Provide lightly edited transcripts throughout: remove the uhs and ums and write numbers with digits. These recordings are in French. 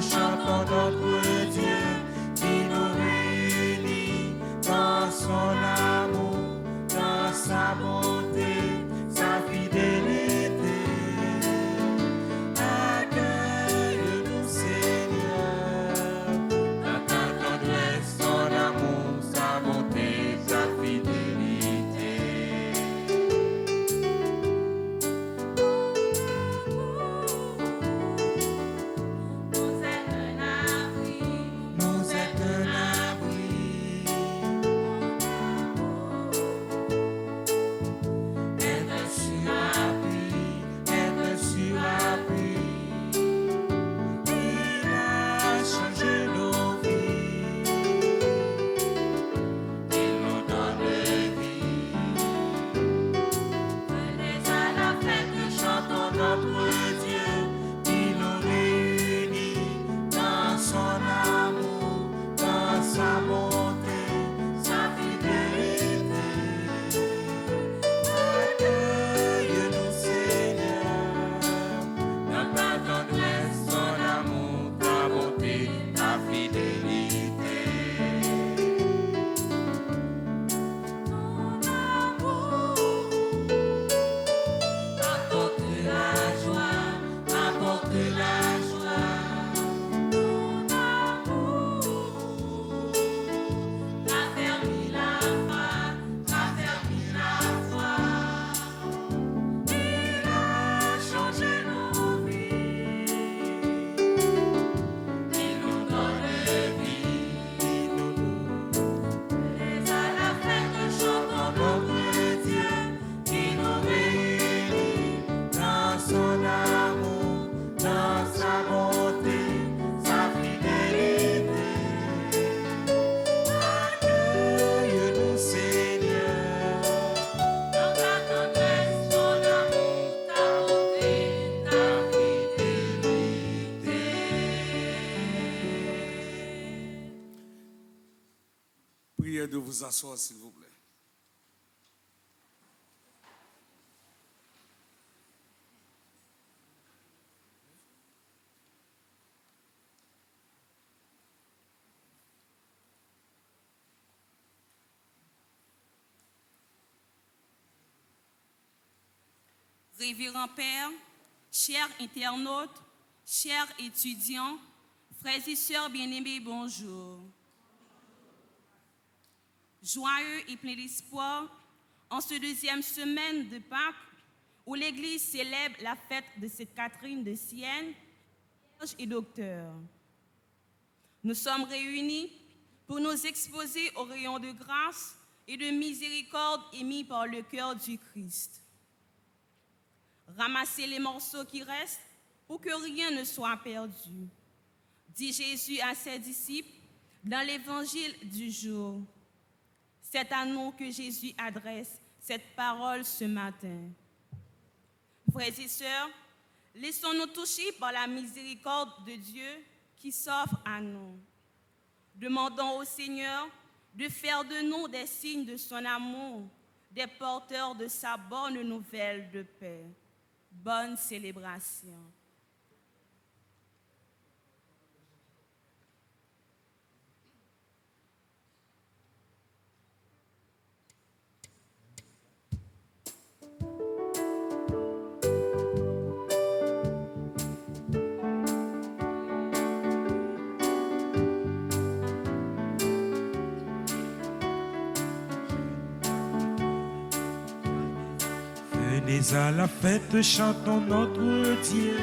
chantons notre Dieu qui nous réunit dans son amour, dans sa bonté, sa fidélité. Accueille-nous, Seigneur, dans ta tendresse, son amour, sa bonté, sa fidélité. Nous êtes un abri. Être sur appui, être sur appui. Il a changé nos vies. Il nous donne vie. Venez à la fête, chantons notre Dieu qui nous réunit dans son amour, dans sa bonté, sa fidélité. Accueille-nous, Seigneur, dans ta tendresse, son amour, ta bonté, ta fidélité. Ton amour apporte la joie, apporte la joie. Ton amour raffermit la foi, raffermit la foi. Il a changé nos vies. Il nous donne vie. Il nous donne. Venez à la fête, chantons notre Dieu qui nous réunit dans son amour, dans sa bonté, sa fidélité. Accueille-nous, Seigneur, dans ta tendresse, ton amour, ta bonté, ta fidélité. Priez de vous asseoir, s'il vous plaît. Révérend Père, chers internautes, chers étudiants, frères et sœurs bien-aimés, bonjour. Joyeux et plein d'espoir, en ce deuxième semaine de Pâques, où l'Église célèbre la fête de Sainte Catherine de Sienne, vierge et docteur. Nous sommes réunis pour nous exposer au rayon de grâce et de miséricorde émis par le cœur du Christ. Ramassez les morceaux qui restent pour que rien ne soit perdu, dit Jésus à ses disciples dans l'évangile du jour. C'est à nous que Jésus adresse cette parole ce matin. Frères et sœurs, laissons-nous toucher par la miséricorde de Dieu qui s'offre à nous. Demandons au Seigneur de faire de nous des signes de son amour, des porteurs de sa bonne nouvelle de paix. Bonne célébration. Venez à la fête, chantons notre Dieu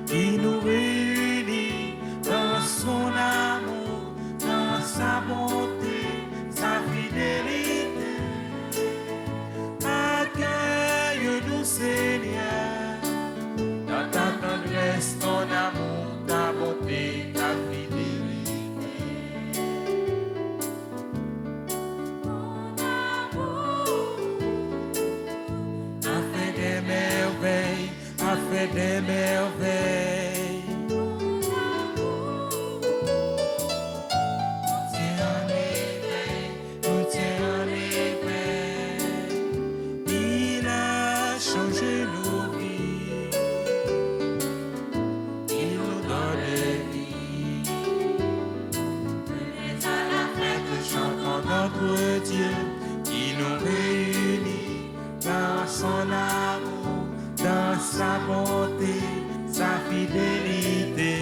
qui nous réunit dans son amour, dans sa bonté, sa fidélité. Accueille-nous, Seigneur, dans ta tendresse, ton amour, ta bonté, ta fidélité. Ton amour a fait des merveilles, a fait des merveilles. Changé nos vies, il nous donne vie. sa bonté, sa fidélité.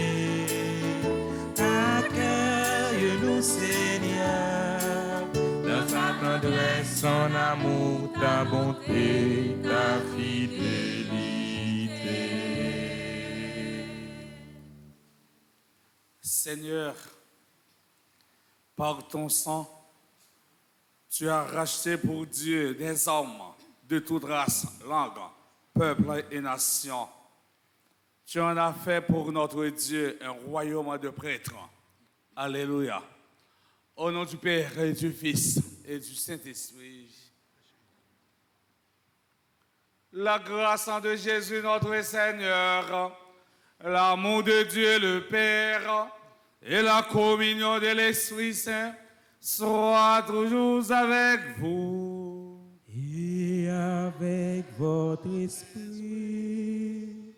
Accueille-nous, Seigneur, dans ta tendresse, son amour, ta bonté, ta fidélité. Seigneur, par ton sang, tu as racheté pour Dieu des hommes de toute race, langue, peuple et nation. Tu en as fait pour notre Dieu un royaume de prêtres. Alléluia. Au nom du Père et du Fils et du Saint-Esprit. La grâce de Jésus notre Seigneur, l'amour de Dieu le Père et la communion de l'Esprit Saint soient toujours avec vous. Et avec votre esprit.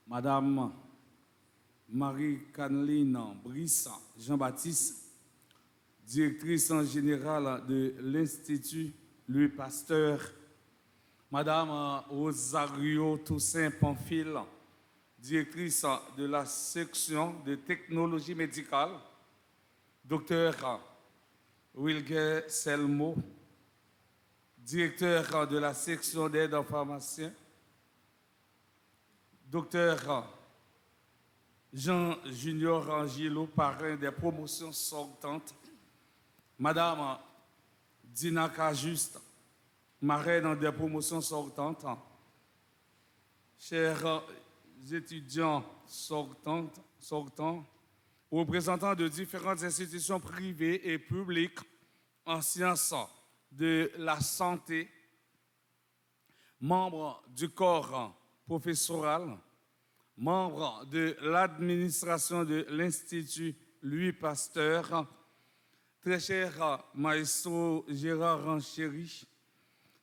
Madame Marie-Caneline Brice Jean-Baptiste, directrice en générale de l'Institut Louis Pasteur. Madame Rosario Toussaint Pamphile, directrice de la section de technologie médicale. Docteur Wilger Selmo, directeur de la section d'aide aux pharmaciens. Docteur Jean Junior Angelo, parrain des promotions sortantes. Madame Dina Cajuste, marraine des promotions sortantes. Chers étudiants sortants, représentants de différentes institutions privées et publiques en sciences de la santé, membres du corps professoral, membres de l'administration de l'Institut Louis Pasteur, très cher maestro Gérard Ranchéry,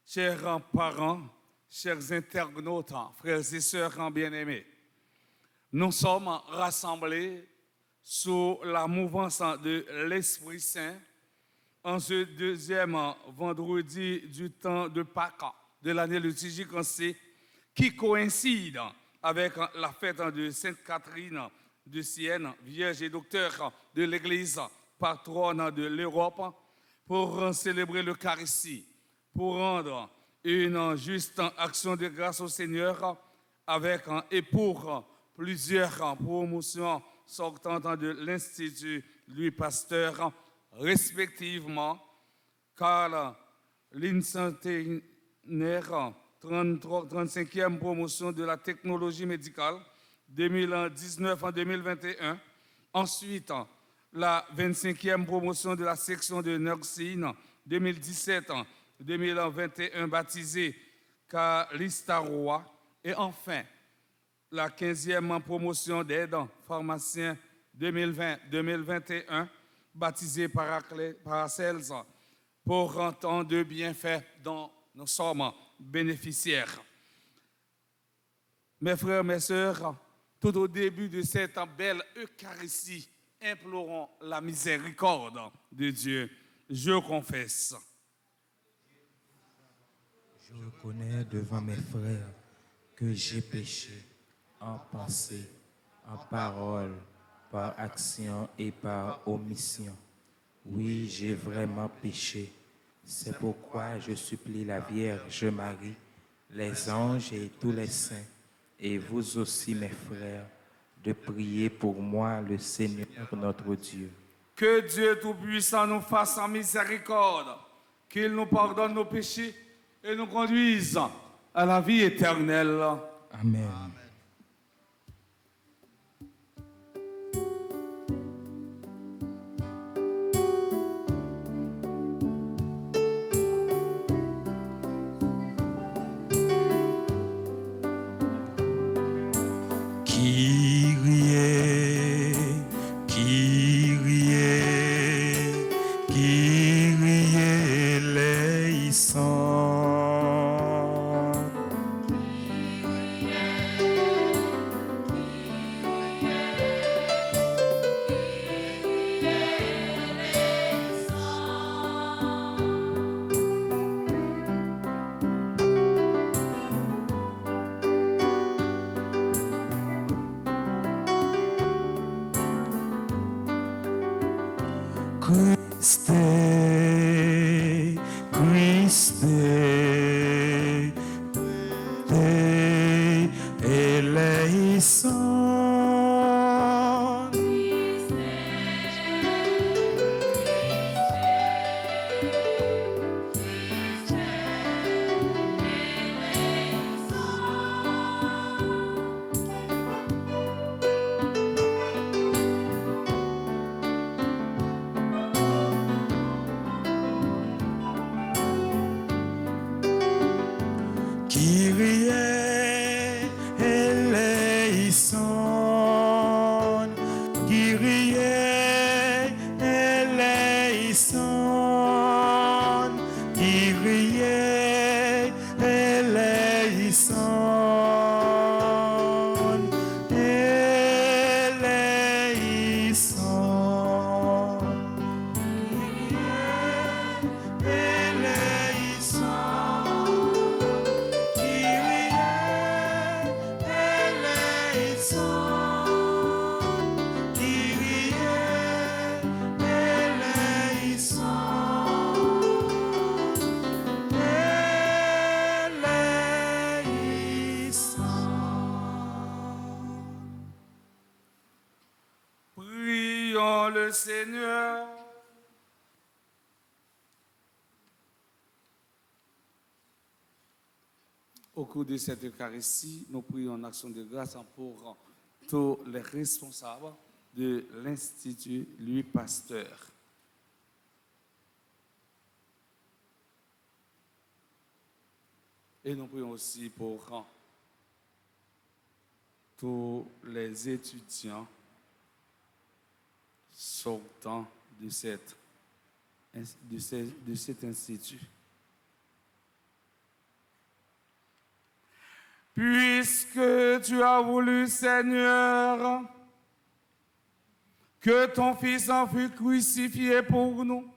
chers parents, chers internautes, frères et sœurs bien-aimés, nous sommes rassemblés sous la mouvance de l'Esprit Saint en ce deuxième vendredi du temps de Pâques de l'année liturgique en C, qui coïncide avec la fête de Sainte Catherine de Sienne, Vierge et docteur de l'Église, patronne de l'Europe, pour célébrer l'Eucharistie, pour rendre une juste action de grâce au Seigneur avec et pour plusieurs promotions sortantes de l'Institut Louis Pasteur, respectivement, car l'incentenaire 35e promotion de la technologie médicale 2019 en 2021. Ensuite, la 25e promotion de la section de nursing 2017-2021 baptisée Calista Roy. Et enfin, la 15e promotion d'aide pharmacien 2020-2021 baptisée Paracels pour un temps de bienfaits dont nous sommes bénéficiaires. Mes frères, mes sœurs, tout au début de cette belle Eucharistie, implorons la miséricorde de Dieu. Je confesse. Je reconnais devant mes frères que j'ai péché en pensée, en parole, par action et par omission. Oui, j'ai vraiment péché. C'est pourquoi je supplie la Vierge Marie, les anges et tous les saints, et vous aussi, mes frères, de prier pour moi, le Seigneur notre Dieu. Que Dieu Tout-Puissant nous fasse en miséricorde, qu'il nous pardonne nos péchés et nous conduise à la vie éternelle. Amen. Christe, Christe, eleison. Kyrie eleison, Kyrie eleison, Kyrie eleison, eleison, Prions le Seigneur. Au cours de cette Eucharistie, nous prions en action de grâce pour tous les responsables de l'Institut Louis Pasteur. Et nous prions aussi pour tous les étudiants sortant de cet institut. Puisque tu as voulu, Seigneur, que ton Fils en fût crucifié pour nous,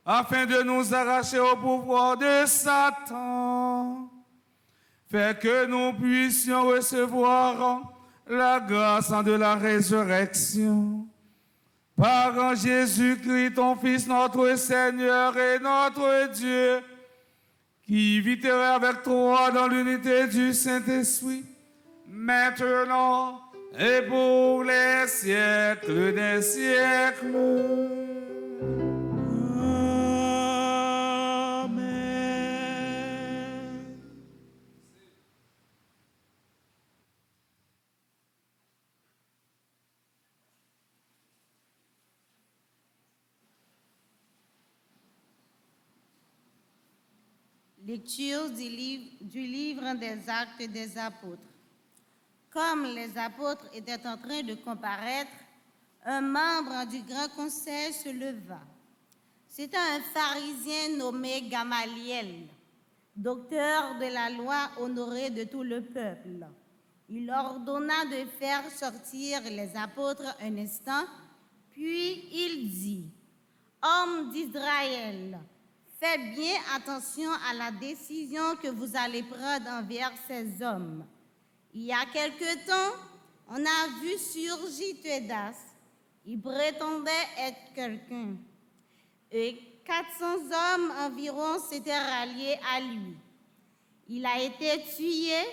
afin de nous arracher au pouvoir de Satan, fais que nous puissions recevoir la grâce de la résurrection. Par Jésus-Christ, ton Fils, notre Seigneur et notre Dieu, qui vit avec toi dans l'unité du Saint-Esprit, maintenant et pour les siècles des siècles. Amen. Lecture du livre des Actes des Apôtres. Comme les apôtres étaient en train de comparaître, un membre du Grand Conseil se leva. C'était un pharisien nommé Gamaliel, docteur de la loi honoré de tout le peuple. Il ordonna de faire sortir les apôtres un instant, puis il dit, « Hommes d'Israël, faites bien attention à la décision que vous allez prendre envers ces hommes. Il y a quelque temps, on a vu surgir Theudas. Il prétendait être quelqu'un. Et 400 hommes environ s'étaient ralliés à lui. Il a été tué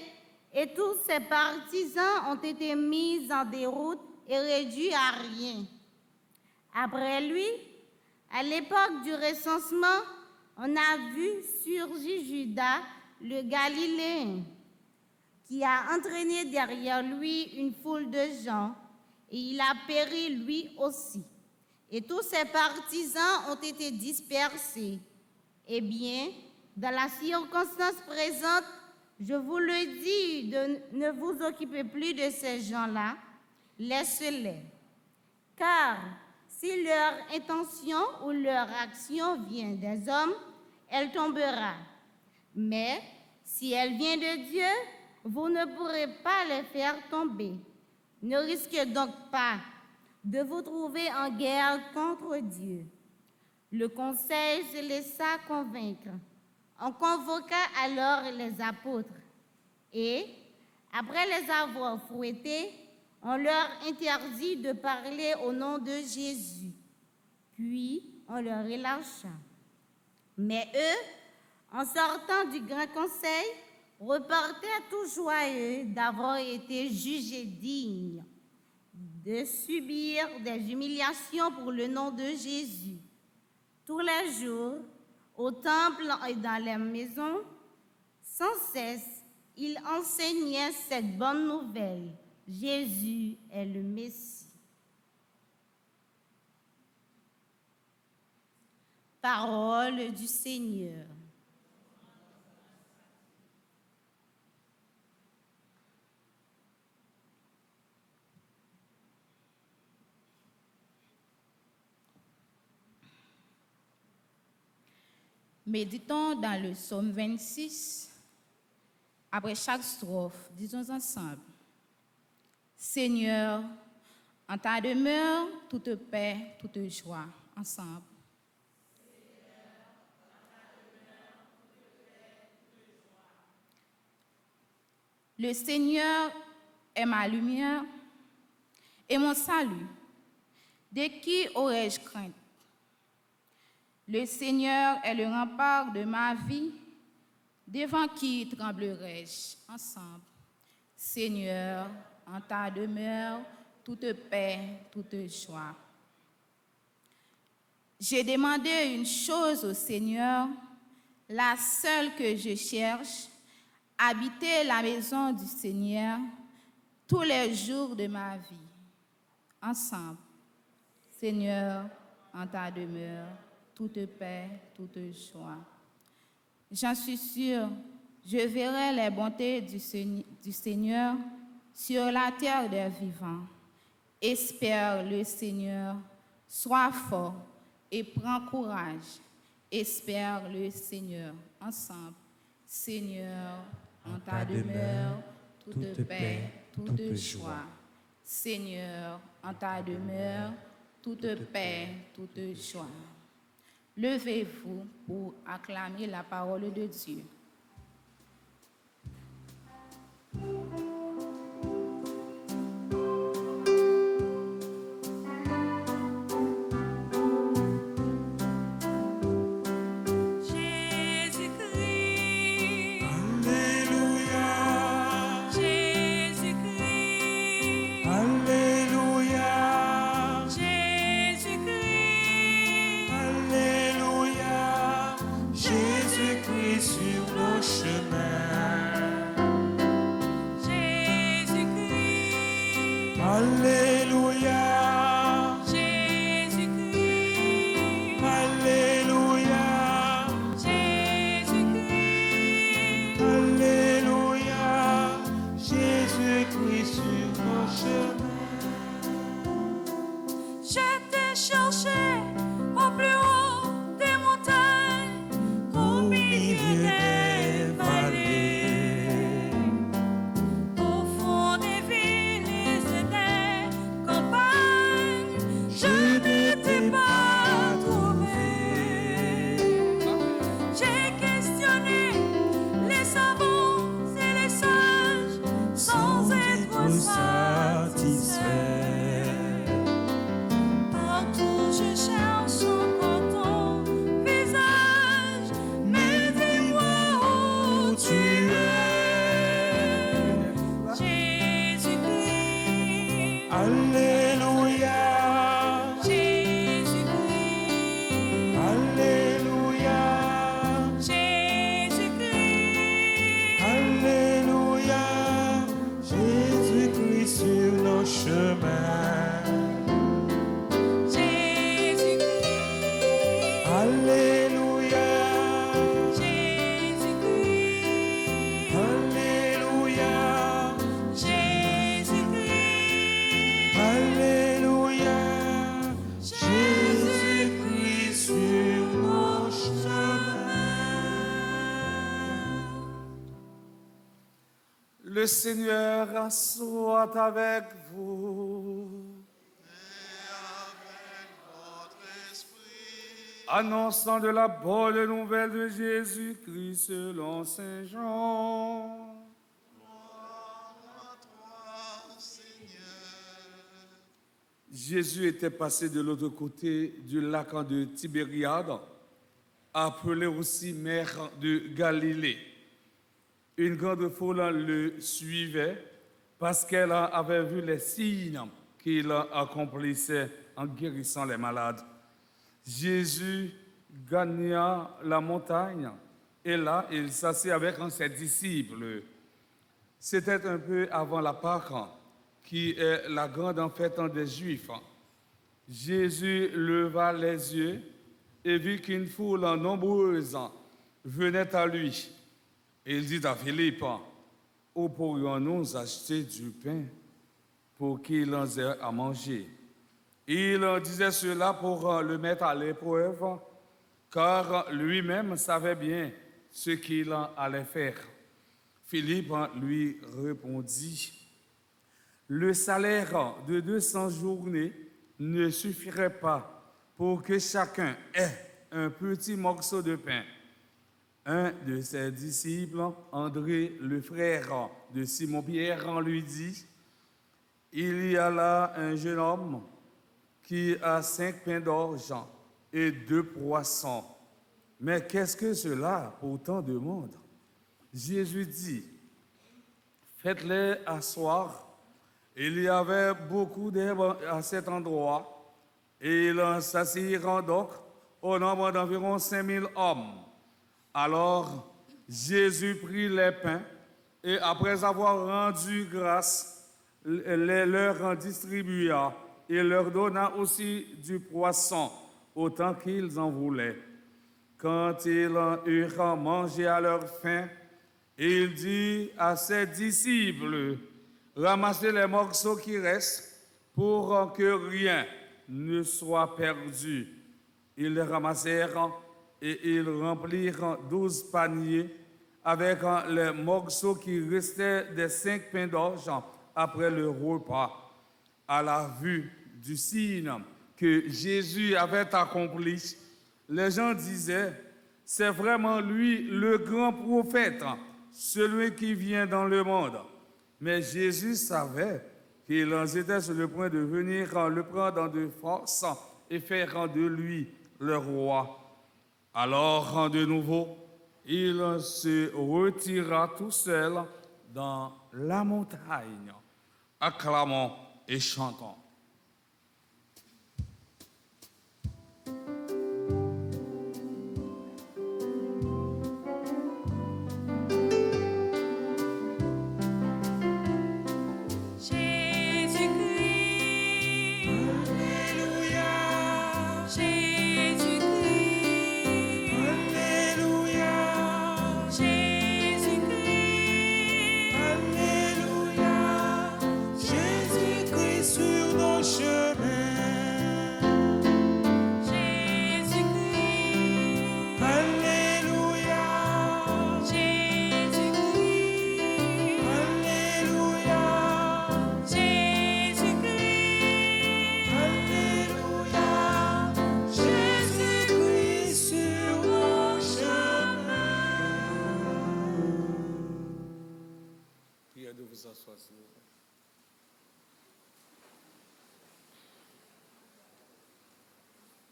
et tous ses partisans ont été mis en déroute et réduits à rien. Après lui, à l'époque du recensement, on a vu surgir Judas, le Galiléen, qui a entraîné derrière lui une foule de gens, et il a péri lui aussi. Et tous ses partisans ont été dispersés. Eh bien, dans la circonstance présente, je vous le dis, ne vous occupez plus de ces gens-là, laissez-les. Car si leur intention ou leur action vient des hommes, elle tombera. Mais si elle vient de Dieu, vous ne pourrez pas les faire tomber. Ne risquez donc pas de vous trouver en guerre contre Dieu. Le conseil se laissa convaincre. On convoqua alors les apôtres et, après les avoir fouettés, on leur interdit de parler au nom de Jésus. puis on le relâcha. Mais eux, en sortant du grand conseil, repartaient tout joyeux d'avoir été jugés dignes de subir des humiliations pour le nom de Jésus. Tous les jours, au temple et dans les maisons, sans cesse, ils enseignaient cette bonne nouvelle. Jésus est le Messie. Parole du Seigneur. Méditons dans le psaume 26. Après chaque strophe, disons ensemble: Seigneur, en ta demeure, toute paix, toute joie. Ensemble. Le Seigneur est ma lumière et mon salut. De qui aurais-je crainte? Le Seigneur est le rempart de ma vie. Devant qui tremblerai-je? Ensemble. Seigneur, en ta demeure, toute paix, toute joie. J'ai demandé une chose au Seigneur, la seule que je cherche, habiter la maison du Seigneur tous les jours de ma vie. Ensemble. Seigneur, en ta demeure, toute paix, toute joie. J'en suis sûre, je verrai les bontés du Seigneur sur la terre des vivants. Espère le Seigneur, sois fort et prends courage. Espère le Seigneur. Ensemble. Seigneur, en ta demeure, toute paix, toute joie. Seigneur, en ta demeure, toute paix, toute joie. Levez-vous pour acclamer la parole de Dieu. Le Seigneur soit avec vous. Et avec votre esprit. Annonçant de la bonne nouvelle de Jésus-Christ selon Saint Jean. Gloire à toi, Seigneur. Jésus était passé de l'autre côté du lac de Tibériade, appelé aussi mer de Galilée. Une grande foule le suivait parce qu'elle avait vu les signes qu'il accomplissait en guérissant les malades. Jésus gagna la montagne et là, il s'assit avec ses disciples. C'était un peu avant la Pâque, qui est la grande fête des Juifs. Jésus leva les yeux et vit qu'une foule nombreuse venait à lui. Et il dit à Philippe, « Où pourrions-nous acheter du pain pour qu'il en ait à manger ?» Il disait cela pour le mettre à l'épreuve, car lui-même savait bien ce qu'il allait faire. Philippe lui répondit, « Le salaire de 200 journées ne suffirait pas pour que chacun ait un petit morceau de pain. » Un de ses disciples, André, le frère de Simon-Pierre, lui dit, « Il y a là un jeune homme qui a 5 pains d'orge et 2 poissons. Mais qu'est-ce que cela pour tant de monde? » Jésus dit, « Faites-les asseoir. » Il y avait beaucoup d'herbes à cet endroit, et ils s'assirent donc au nombre d'environ 5000 hommes. Alors Jésus prit les pains, et après avoir rendu grâce, les leur distribua, et leur donna aussi du poisson, autant qu'ils en voulaient. Quand ils eurent mangé à leur faim, il dit à ses disciples, « Ramassez les morceaux qui restent pour que rien ne soit perdu. » Ils les ramassèrent et ils remplirent 12 paniers avec les morceaux qui restaient des 5 pains d'orge après le repas. À la vue du signe que Jésus avait accompli, les gens disaient, « C'est vraiment lui le grand prophète, celui qui vient dans le monde. » Mais Jésus savait qu'ils étaient sur le point de venir le prendre de force et faire de lui le roi. Alors, de nouveau, il se retira tout seul dans la montagne. Acclamons et chantons.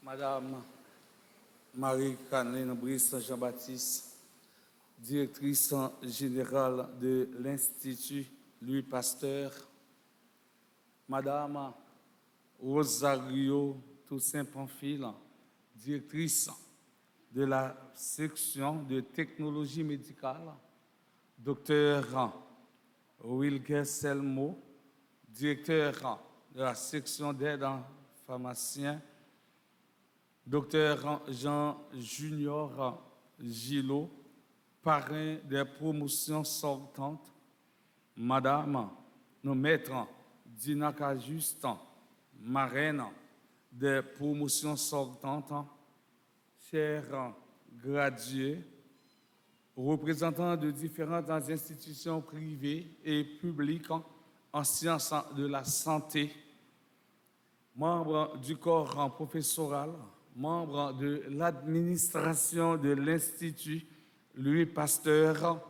Madame Marie-Caroline Brice Jean-Baptiste, directrice générale de l'Institut Louis Pasteur, Madame Rosario Toussaint-Pamphile, directrice de la section de technologie médicale, Dr Wilker Selmo, directeur de la section d'aide en pharmacien, Dr Jean Junior Gillot, parrain des promotions sortantes, Madame, nos maîtres, Dinaka Justin, marraine des promotions sortantes, chers gradués, représentants de différentes institutions privées et publiques en sciences de la santé, membres du corps professoral, membres de l'administration de l'Institut Louis Pasteur,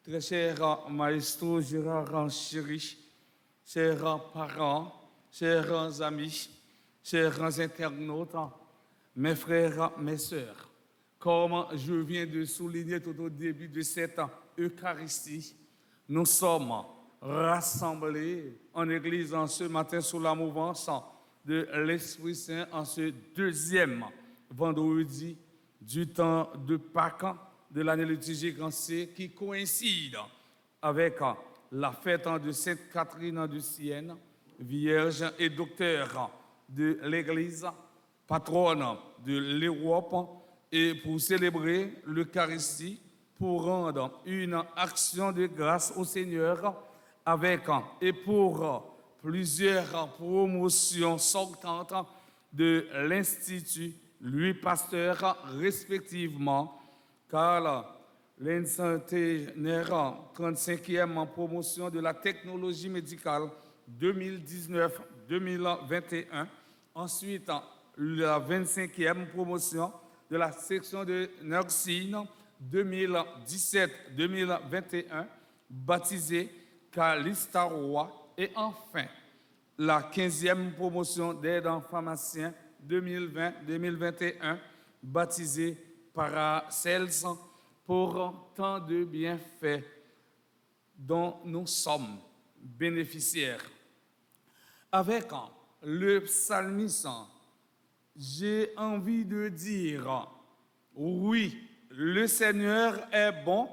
très cher maestro Gérard Chéry, chers parents, chers amis, chers internautes, mes frères, mes sœurs, comme je viens de souligner tout au début de cette Eucharistie, nous sommes rassemblés en Église en ce matin sous la mouvance de l'Esprit Saint en ce deuxième vendredi du temps de Pâques de l'année liturgique en C qui coïncide avec la fête de Sainte Catherine de Sienne, Vierge et docteur de l'Église, patronne de l'Europe, et pour célébrer l'Eucharistie, pour rendre une action de grâce au Seigneur avec et pour plusieurs promotions sortantes de l'Institut Louis Pasteur respectivement, car l'incentenaire 35e promotion de la technologie médicale 2019-2021, ensuite la 25e promotion de la section de nursing 2017-2021, baptisée Calista Roy, et enfin la 15e promotion d'aide en pharmacien 2020-2021, baptisée Paracels, pour tant de bienfaits dont nous sommes bénéficiaires. Avec le psalmiste, j'ai envie de dire, oui, le Seigneur est bon,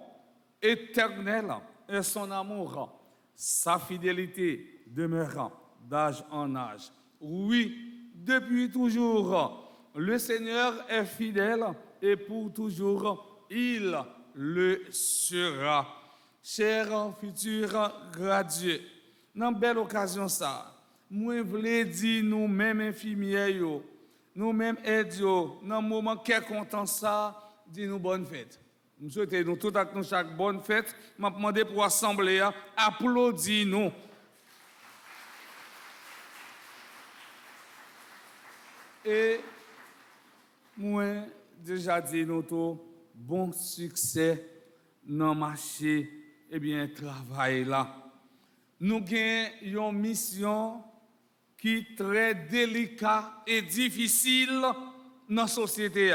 éternel est son amour, sa fidélité demeurant d'âge en âge. Oui, depuis toujours, le Seigneur est fidèle et pour toujours, il le sera. Chers futurs gradués, dans une belle occasion ça, moi je voulais dire nous-mêmes infirmiers, nous-mêmes aides, dans un moment qu'est content ça, dis-nous bonne fête. Nous souhaitons nous tout avec nous chaque bonne fête. Je demande pour l'Assemblée, applaudis-nous. Et moi, déjà dit nous tout, bon succès dans le marché, travail là. Nous avons une mission qui est très délicate et difficile dans la société.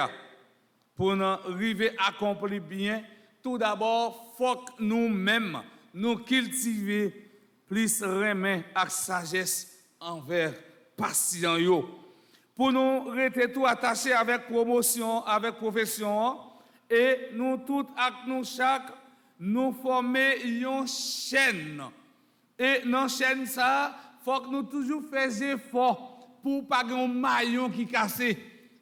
Pour nous arriver à accomplir bien, tout d'abord, il faut que nous-mêmes, nous cultivions plus remède et sagesse envers les patients. Pour nous rester tout attachés avec promotion, avec profession, et nous tous, avec nous chaque, nous former une chaîne. Et dans la chaîne, ça, il faut que nous toujours fassions effort pour pas un maillon qui casse.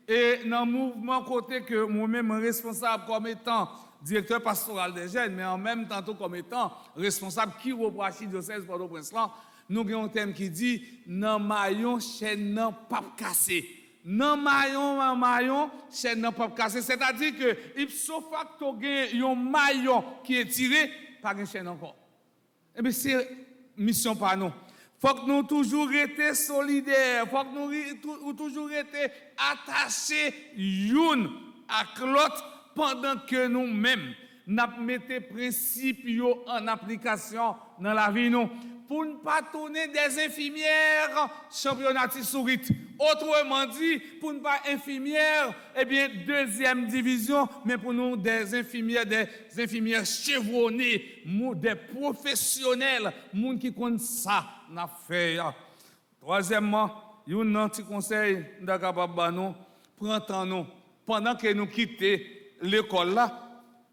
Et dans le mouvement côté que moi-même responsable comme étant directeur pastoral des jeunes, mais en même temps comme étant responsable chiropratie diocèse Port-au-Prince, nous avons un thème qui dit non maillon chaîne non pas cassé. Non maillon chaîne non pas cassé. C'est-à-dire que ipso facto il y a un maillon qui est tiré par une chaîne encore. Eh bien c'est mission par nous. Faut que nous toujours rester solidaires, faut que nous toujours rester attachés l'un à l'autre pendant que nous-mêmes nous mettons principes en application dans la vie nous pour ne pas tourner des infirmières championnat sourite. Autrement dit, pour ne pas infirmières, deuxième division, mais pour nous des infirmières chevronnées, des professionnels, gens qui connaissent ça, n'a fait. Troisièmement, il y a un petit conseil nous prends temps nous pendant que nous quittons l'école là.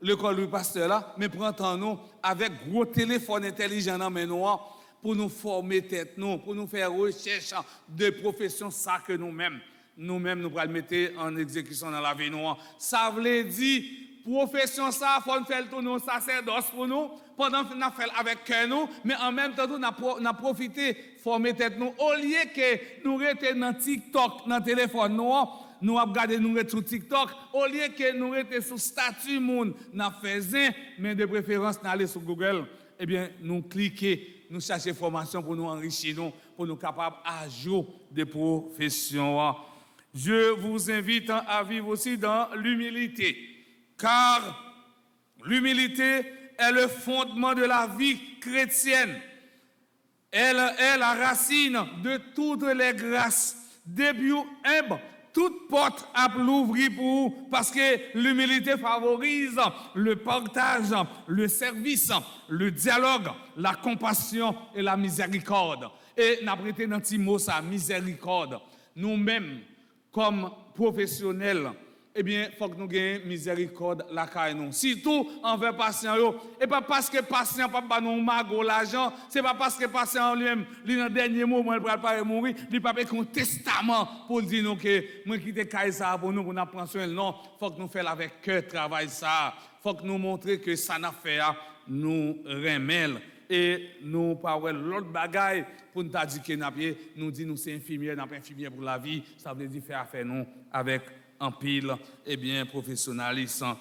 L'école du pasteur là, mais prends temps nous avec gros téléphone intelligent dans mes noirs pour nous former tête nous, pour nous faire recherche de profession ça que nous-mêmes nous allons mettre en exécution dans la vie noire. Ça veut dire profession ça faut nous faire tout nous sacerdoce pour nous pendant que nous fait avec cœur nous, mais en même temps nous profiter former tête nous au lieu que nous rester dans TikTok dans téléphone noir. Nous avons regardé nous sur TikTok, au lieu que nous étions sur statut monde, nous faisons, mais de préférence, nous allons sur Google, nous cliquons, nous cherchons formation pour nous enrichir, pour nous capables à jour des professions. Je vous invite à vivre aussi dans l'humilité, car l'humilité est le fondement de la vie chrétienne. Elle est la racine de toutes les grâces. Depuis vous humble, toute porte à l'ouvrir pour vous, parce que l'humilité favorise le partage, le service, le dialogue, la compassion et la miséricorde. Et n'a prêté dans petit mot ça, miséricorde. Nous-mêmes, comme professionnels, eh bien, il faut que nous ayons miséricorde la caille nous. Surtout envers patient yo. Et pas parce que patient pas nous mago l'argent, c'est pas parce que patient lui-même, lui dans dernier moment il va pas mourir, il pas un testament pour dire nous que moi quitter caille ça pour nous prendre soin. Non, faut que nous fassions avec cœur travail ça. Faut que nous montrions que ça n'a fait nous remel et nous pas l'autre bagaille pour nous dire que nous dit nous c'est infirmière, n'a pas infirmière pour la vie, ça veut dire faire affaire nous avec en pile, eh bien, professionnalisme.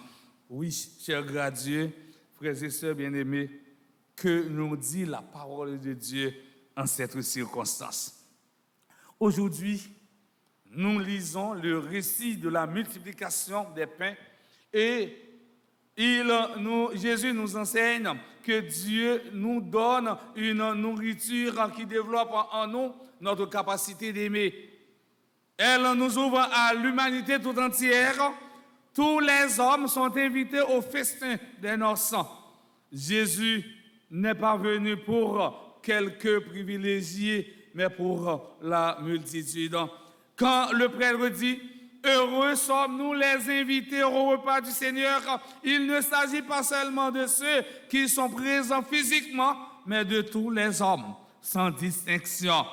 Oui, chers gradués, frères et sœurs bien-aimés, que nous dit la parole de Dieu en cette circonstance. Aujourd'hui, nous lisons le récit de la multiplication des pains et Jésus nous enseigne que Dieu nous donne une nourriture qui développe en nous notre capacité d'aimer. Elle nous ouvre à l'humanité tout entière. Tous les hommes sont invités au festin des noces. Jésus n'est pas venu pour quelques privilégiés, mais pour la multitude. Quand le prêtre dit « Heureux sommes-nous les invités au repas du Seigneur », il ne s'agit pas seulement de ceux qui sont présents physiquement, mais de tous les hommes, sans distinction.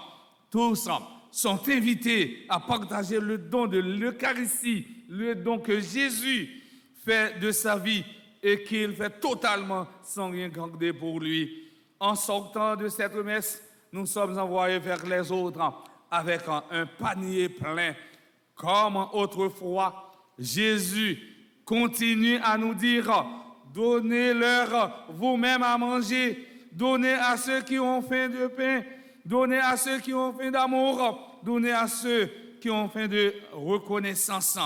Tous sont invités à partager le don de l'Eucharistie, le don que Jésus fait de sa vie et qu'il fait totalement sans rien garder pour lui. En sortant de cette messe, nous sommes envoyés vers les autres avec un panier plein. Comme autrefois, Jésus continue à nous dire, donnez-leur vous-même à manger, donnez à ceux qui ont faim de pain, donnez à ceux qui ont faim d'amour, donnez à ceux qui ont faim de reconnaissance.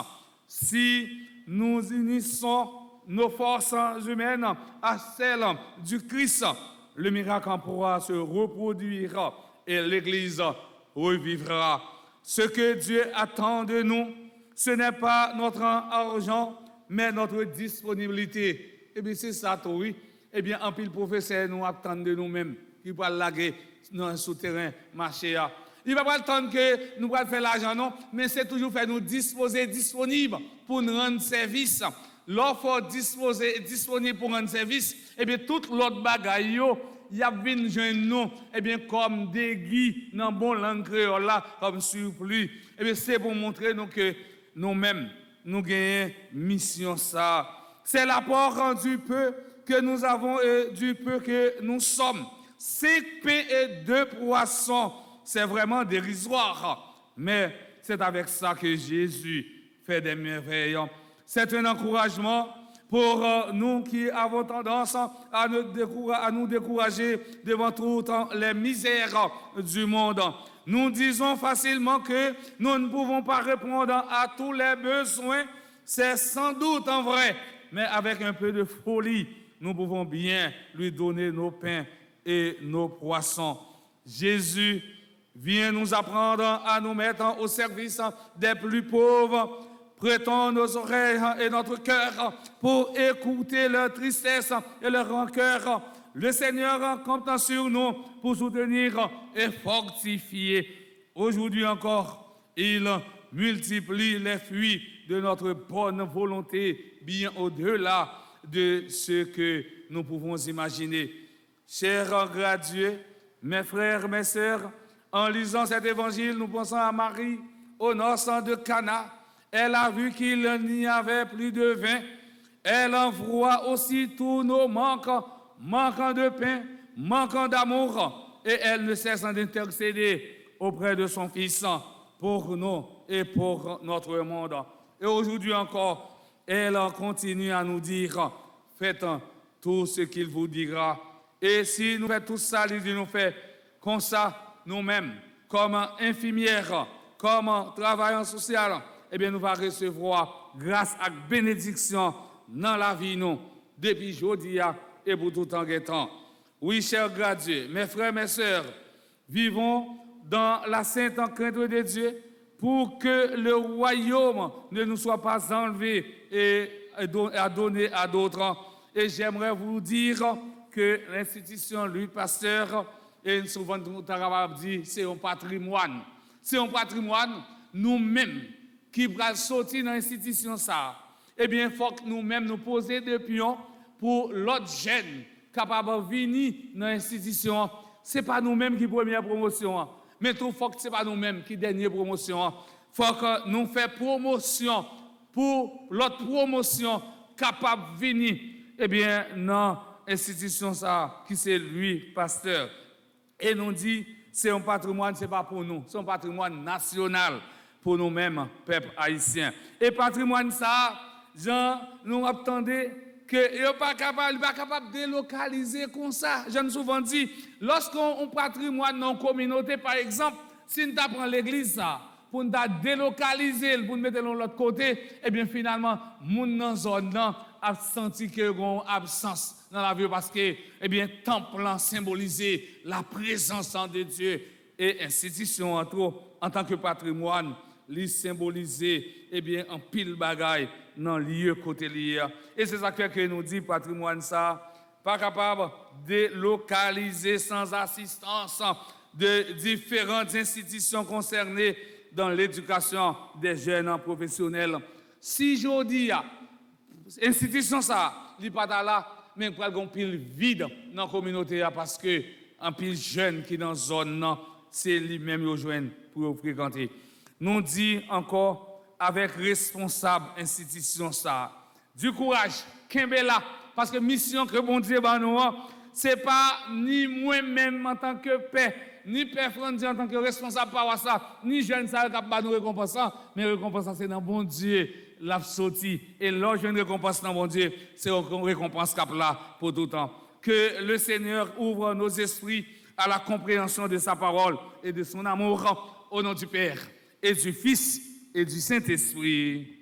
Si nous unissons nos forces humaines à celles du Christ, le miracle pourra se reproduire et l'Église revivra. Ce que Dieu attend de nous, ce n'est pas notre argent, mais notre disponibilité. Eh bien, c'est ça, oui. Eh bien, en pile professeur, nous attendons de nous-mêmes, qui va laguer dans un souterrain, marché. Il ne va pas attendre que nous allons faire l'argent, non, mais c'est toujours faire nous disposer disponibles pour nous rendre service. L'offre disponible pour rendre service, eh bien, toute l'autre bagaille, il y a bien jeune nous, eh bien, comme des guides dans bon langue créole là, comme surplus. Eh bien, c'est pour montrer nous que nous-mêmes, nous gagnons mission ça. C'est l'apport du peu que nous avons et du peu que nous sommes. 5 pains et 2 poissons, c'est vraiment dérisoire. Mais c'est avec ça que Jésus fait des merveilles. C'est un encouragement pour nous qui avons tendance à nous décourager devant toutes les misères du monde. Nous disons facilement que nous ne pouvons pas répondre à tous les besoins. C'est sans doute en vrai, mais avec un peu de folie, nous pouvons bien lui donner nos pains et nos poissons. Jésus vient nous apprendre à nous mettre au service des plus pauvres. Prêtons nos oreilles et notre cœur pour écouter leur tristesse et leur rancœur. Le Seigneur compte sur nous pour soutenir et fortifier. Aujourd'hui encore, il multiplie les fruits de notre bonne volonté, bien au-delà de ce que nous pouvons imaginer. Chers gradués, mes frères, mes sœurs, en lisant cet évangile, nous pensons à Marie, au noces de Cana. Elle a vu qu'il n'y avait plus de vin. Elle en voit aussi tous nos manquants de pain, manquant d'amour. Et elle ne cesse d'intercéder auprès de son Fils pour nous et pour notre monde. Et aujourd'hui encore, elle continue à nous dire, faites tout ce qu'il vous dira. Et si nous faisons tout ça, il nous fait comme ça, nous-mêmes, comme infirmières, comme travailleurs sociaux, eh bien, nous allons recevoir grâce à bénédiction dans la vie, nous, depuis aujourd'hui et pour tout en temps. Oui, chers gradués, mes frères, mes sœurs, vivons dans la sainte crainte de Dieu pour que le royaume ne nous soit pas enlevé et donné à d'autres. Et j'aimerais vous dire que l'institution Louis Pasteur, et souvent nous avons dit, c'est un patrimoine. C'est un patrimoine, nous-mêmes, qui va sortir dans l'institution ça. Eh bien, il faut que nous-mêmes nous poser des pions pour l'autre jeune capable de venir dans l'institution. Ce n'est pas nous-mêmes qui première promotion, mais il faut que ce n'est pas nous-mêmes qui dernière promotion. Il faut que nous fassions promotion pour l'autre promotion capable de venir, eh bien, dans l'institution ça, qui c'est lui, pasteur. Et nous dit, c'est un patrimoine, ce n'est pas pour nous, c'est un patrimoine national pour nous-mêmes, peuple haïtien. Et patrimoine ça, Jean, nous attendons que il n'est pas capable de délocaliser comme ça. J'aime souvent dit, lorsqu'on patrimoine dans une communauté, par exemple, si nous prenons l'église ça, pour nous délocaliser, pour nous mettre de l'autre côté, eh bien finalement, les gens dans la zone a senti qu'il y a une absence dans la vie parce que, eh bien, temple symbolisé la présence de Dieu et institution en tant que patrimoine, li symboliser, eh bien, en pile bagaille dans le lieu côté lié. Et c'est ça que nous dit patrimoine ça, pas capable de délocaliser sans assistance de différentes institutions concernées dans l'éducation des jeunes professionnels. Si je dis, institution ça, il pas là, mais il y a un pile vide dans la communauté parce que un pile jeune qui dans la zone, c'est lui-même qui rejoint pour fréquenter. Nous dit encore avec responsable institution ça, du courage, Kimbela, parce que mission que bon Dieu va nous, c'est pas ni moi-même en tant que père, ni Père Frandi en tant que responsable par ça, ni jeune ça qui va nous récompenser, mais récompense c'est dans bon Dieu l'a sorti et là je récompense dans bon Dieu, c'est une récompense cap là pour tout le temps. Que le Seigneur ouvre nos esprits à la compréhension de sa parole et de son amour au nom du Père et du Fils et du Saint-Esprit.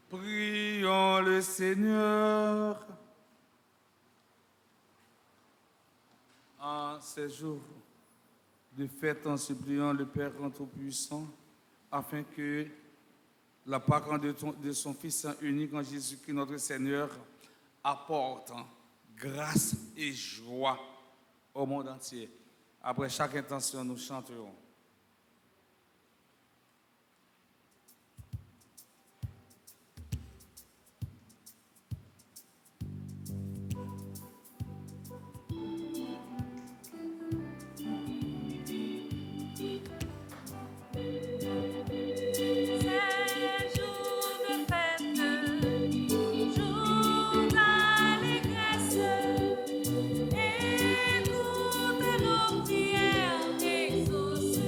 Prions le Seigneur. En ces jours de fête, en suppliant le Père Tout-Puissant, afin que la parole de son Fils unique en Jésus-Christ, notre Seigneur, apporte grâce et joie au monde entier. Après chaque intention, nous chanterons. Écoute nos prières exaucées.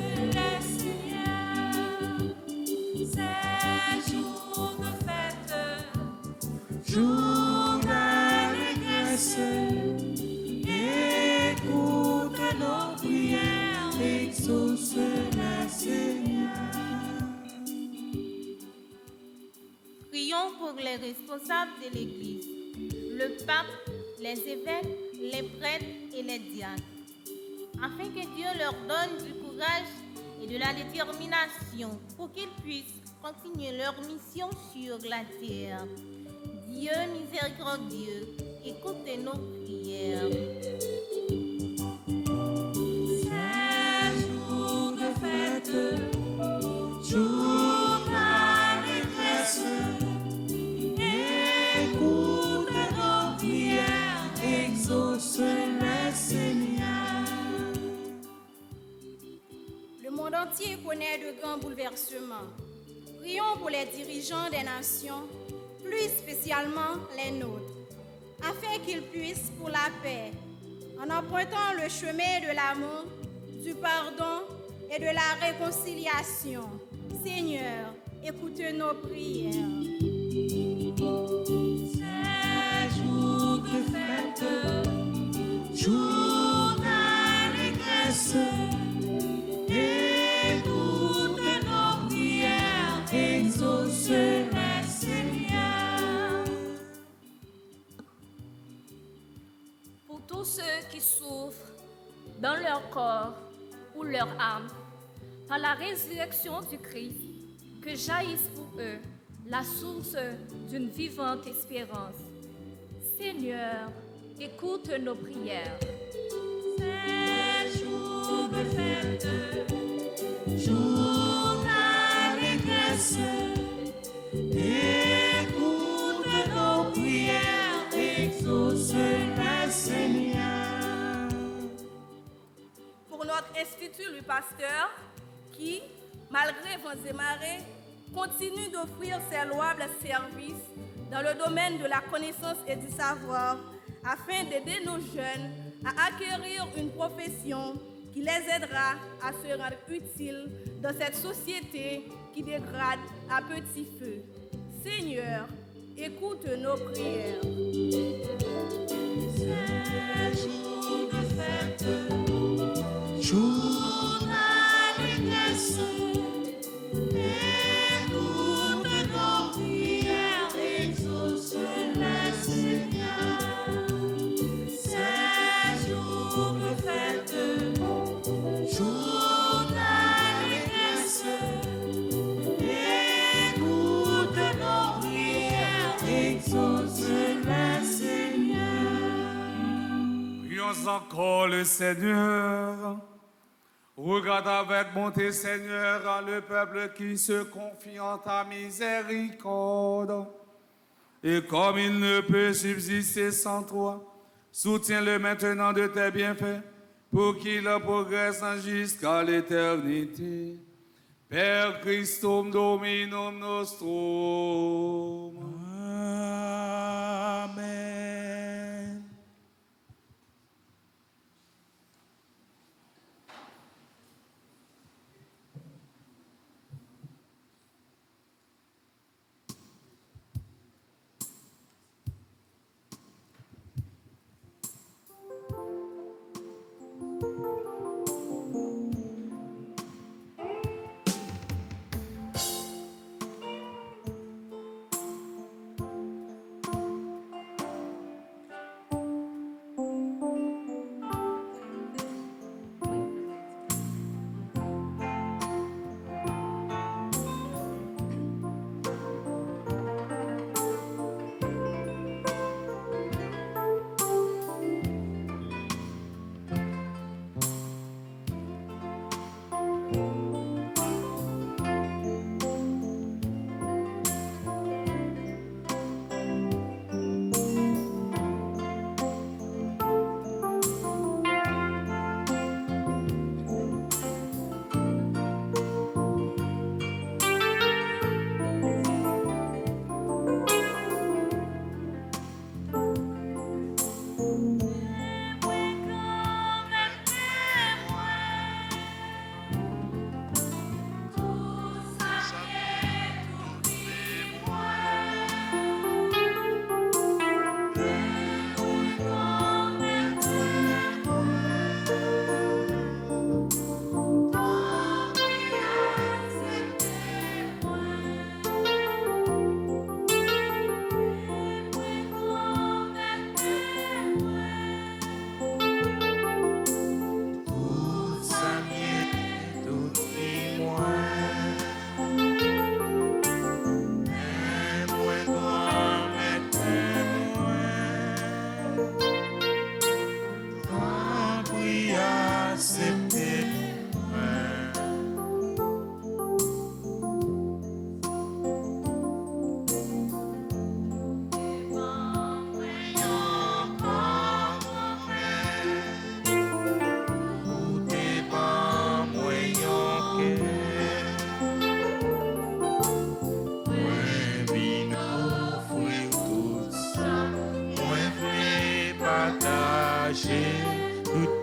responsables de l'Église, le pape, les évêques, les prêtres et les diacres, afin que Dieu leur donne du courage et de la détermination pour qu'ils puissent continuer leur mission sur la terre. Dieu miséricordieux, écoutez nos prières. C'est jour de fête, jour d'allégresse. Écoute nos prières, exauce-les, Seigneur. Le monde entier connaît de grands bouleversements. Prions pour les dirigeants des nations, plus spécialement les nôtres, afin qu'ils puissent, pour la paix, en empruntant le chemin de l'amour, du pardon et de la réconciliation. Seigneur, écoute nos prières. C'est jour de fête, jour d'allégresse. Écoute nos prières, exauce-les, Seigneur. Pour tous ceux qui souffrent dans leur corps ou leur âme, par la résurrection du Christ, que jaillisse pour eux la source d'une vivante espérance. Seigneur, écoute nos prières. C'est jour de fête, jour d'allégresse. Écoute nos prières, exauce-les, Seigneur. Pour notre institut Louis Pasteur, qui, malgré vents et marées, continue d'offrir ses louables services dans le domaine de la connaissance et du savoir, afin d'aider nos jeunes à acquérir une profession qui les aidera à se rendre utiles dans cette société qui dégrade à petit feu. Seigneur, écoute nos prières. C'est jour de fête, jour d'allégresse. Écoute nos prières, exauce-les, Seigneur. C'est jour de fête, jour d'allégresse. Écoute nos prières, exauce-les, Seigneur. Prions encore le Seigneur. Regarde avec bonté, Seigneur, le peuple qui se confie en ta miséricorde. Et comme il ne peut subsister sans toi, soutiens-le maintenant de tes bienfaits, pour qu'il progresse jusqu'à l'éternité. Per Christum Dominum nostrum. Amen.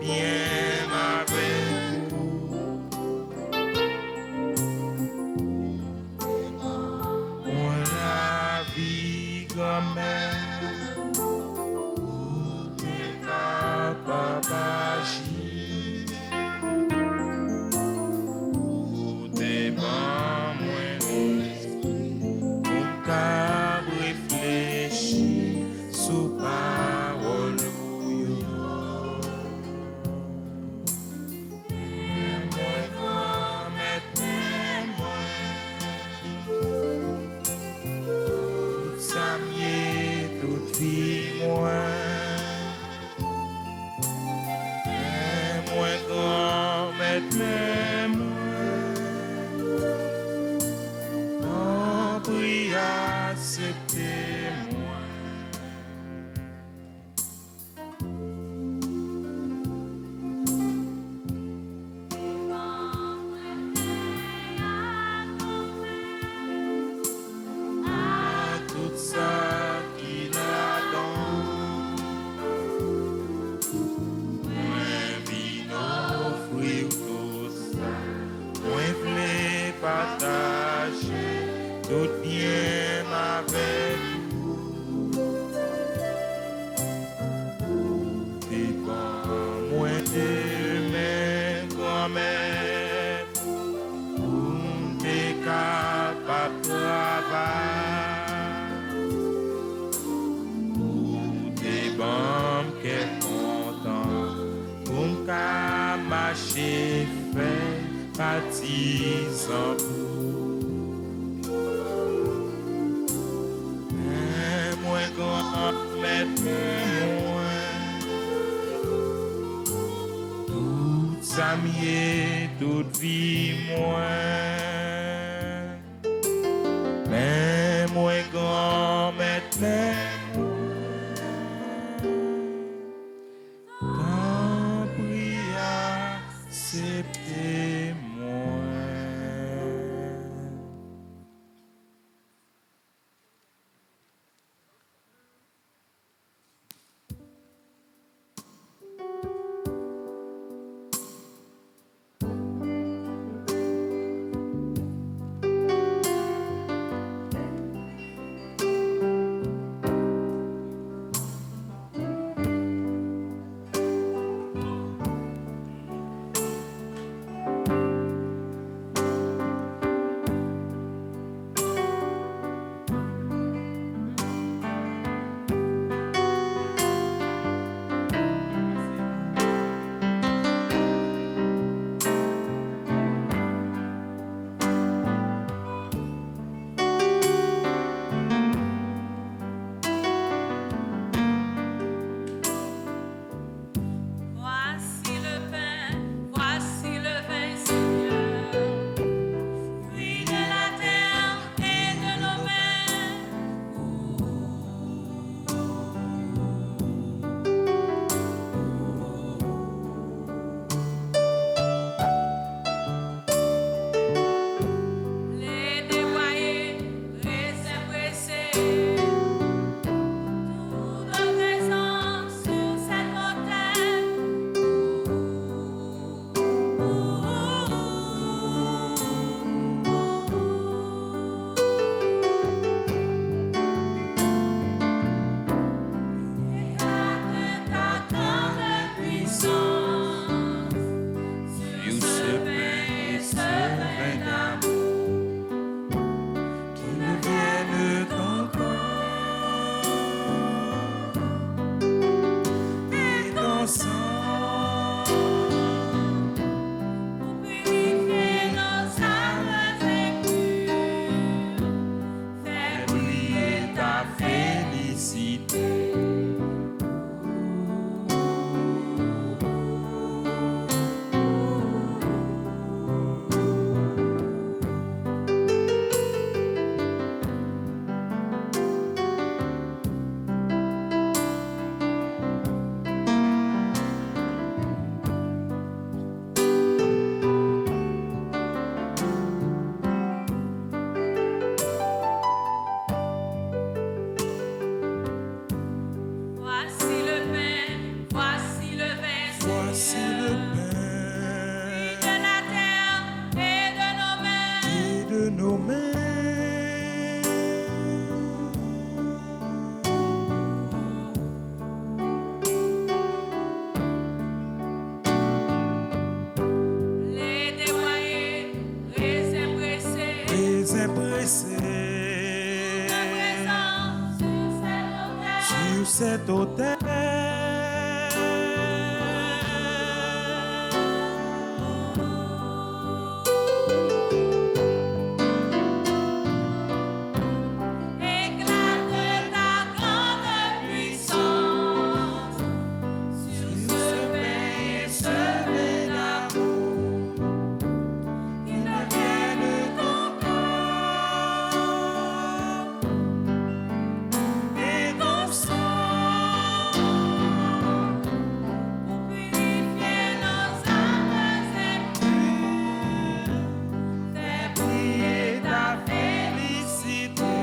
bien avec moi la vie comme t'es capable d'agir, t'es bon moins mon cœur réfléchit sous parole. Tout bien avec vous, t'es bon moins de mes grand-mères, t'es capable de travailler, t'es bon qu'est content, pour qu'à marcher fait partisan. Tout ça m'y toute vie moins, mais moi grand maintenant, tant pis acceptez-moi. C'est le pain de la terre et de nos mains. et de nos mains. Les dévoyés, les impressés, Raisins pressés présents sur cet autel. sur cet autel. Éclate ta grande puissance sur ce pain et ce vin d'amour. Il ne vient de ton corps et ton sang pour purifier nos âmes impures, faire briller ta félicité.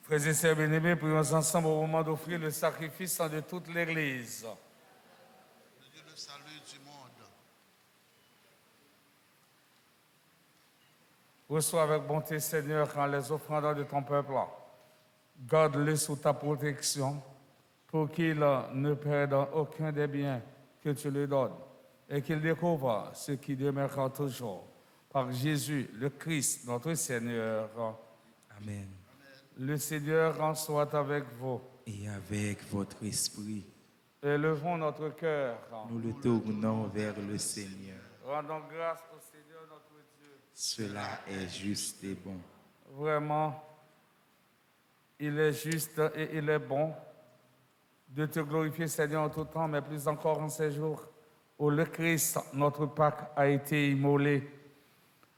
Frères et sœurs bien-aimés, prions ensemble au moment d'offrir le sacrifice de toute l'Église. Dieu le salut du monde. Reçois avec bonté, Seigneur, quand les offrandes de ton peuple. Garde-les sous ta protection pour qu'ils ne perdent aucun des biens que tu leur donnes et qu'ils découvrent ce qui demeurera toujours. Par Jésus, le Christ, notre Seigneur. Amen. Le Seigneur soit avec vous. Et avec votre esprit, Élevons notre cœur. nous le tournons vers le Seigneur. Rendons grâce au Seigneur notre Dieu. Cela est juste et bon. Vraiment, il est juste et il est bon de te glorifier, Seigneur, en tout temps, mais plus encore en ces jours où le Christ, notre Pâque, a été immolé.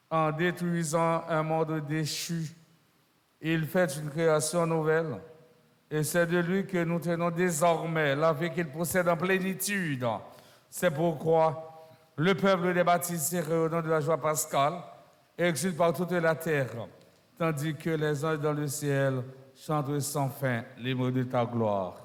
En détruisant un monde déchu, il fait une création nouvelle. Et c'est de lui que nous tenons désormais la vie qu'il possède en plénitude. C'est pourquoi le peuple des baptisés réunit de la joie pascale et exulte par toute la terre, tandis que les anges dans le ciel chantent sans fin les mots de ta gloire.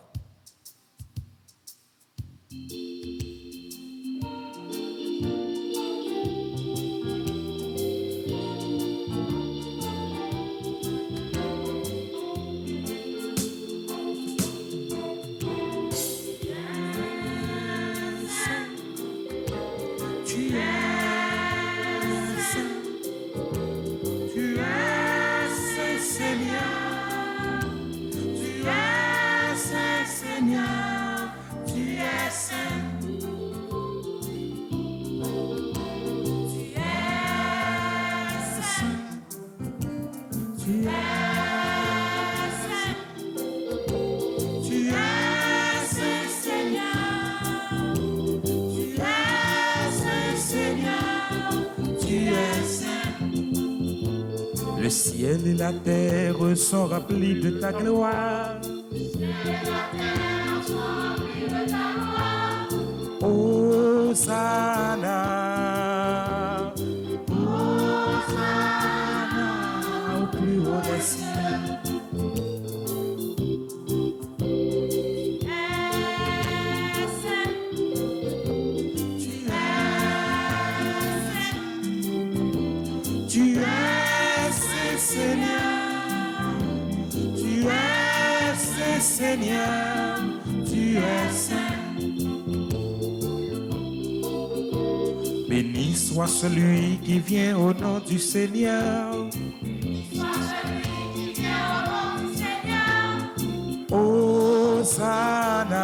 Le ciel et la terre sont remplis de ta gloire. Hosanna, Hosanna au plus haut des cieux. Tu es Seigneur, tu es Seigneur, tu es Saint. Béni soit celui qui vient au nom du Seigneur. Hosanna,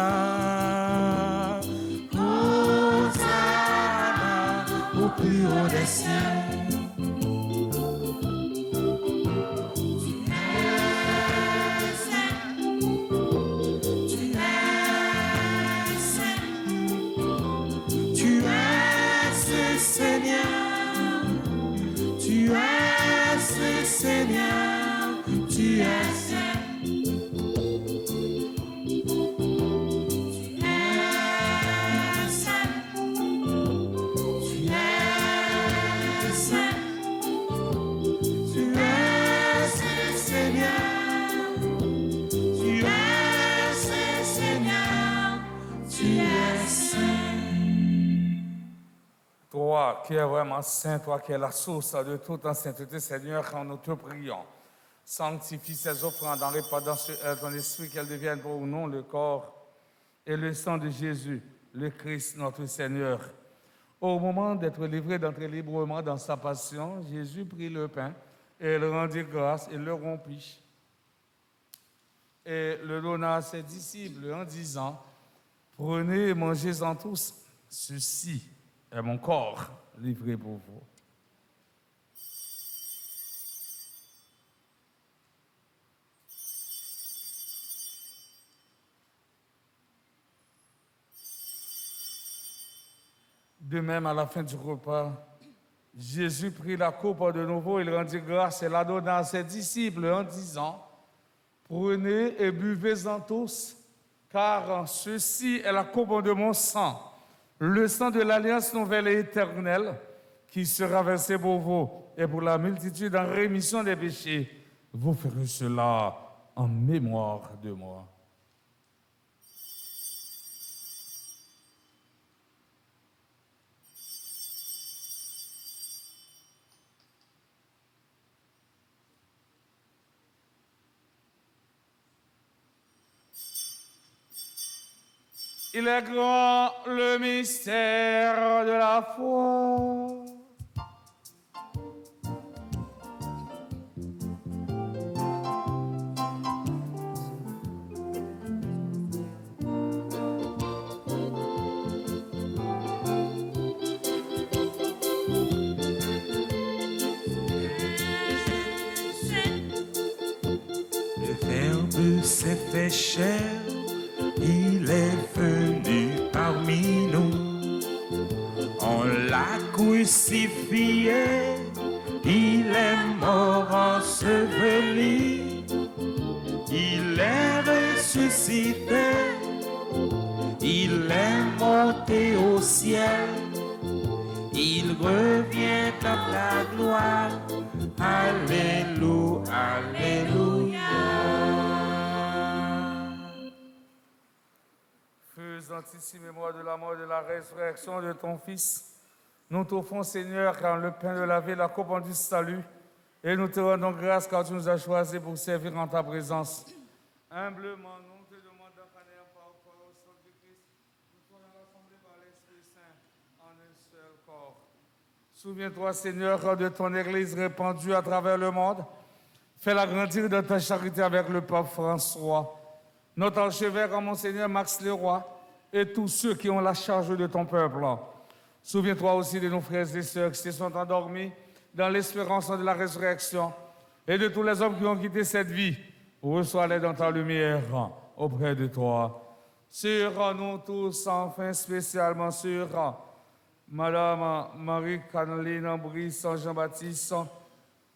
Hosanna au plus haut des cieux. Toi qui es vraiment saint, toi qui es la source de toute en sainteté, Seigneur, quand nous te prions, sanctifie ces offrandes en répandant sur elles ton esprit, qu'elles deviennent pour nous le corps et le sang de Jésus, le Christ, notre Seigneur. Au moment d'être livré, d'entrer librement dans sa passion, Jésus prit le pain et le rendit grâce et le rompit. Et le donna à ses disciples en disant, « Prenez et mangez-en tous, ceci est mon corps livré pour vous. » De même, à la fin du repas, Jésus prit la coupe de nouveau, il rendit grâce et la donna à ses disciples en disant, « Prenez et buvez-en tous, car ceci est la coupe de mon sang, le sang de l'alliance nouvelle et éternelle, qui sera versé pour vous et pour la multitude en rémission des péchés. Vous ferez cela en mémoire de moi. » Il est grand le mystère de la foi. Le Verbe s'est fait chair. Il est venu parmi nous, on l'a crucifié, il est mort enseveli, il est ressuscité, il est monté au ciel, il revient dans la gloire, Alléluia, Alléluia. Faisant ici mémoire de la mort et de la résurrection de ton Fils, nous t'offrons, Seigneur, car le pain de la vie, la coupe du salut, et nous te rendons grâce car tu nous as choisis pour servir en ta présence. Humblement, nous te demandons qu'en ayant par au sang du Christ, nous soyons rassemblés par l'Esprit Saint en un seul corps. Souviens-toi, Seigneur, de ton Église répandue à travers le monde. Fais-la grandir de ta charité avec le pape François, notre archevêque, Monseigneur Max Leroy, et tous ceux qui ont la charge de ton peuple. Souviens-toi aussi de nos frères et sœurs qui se sont endormis dans l'espérance de la résurrection et de tous les hommes qui ont quitté cette vie. Reçois-les dans ta lumière auprès de toi. Sur nous tous, enfin spécialement sur Madame Marie-Caroline Brisson Jean-Baptiste,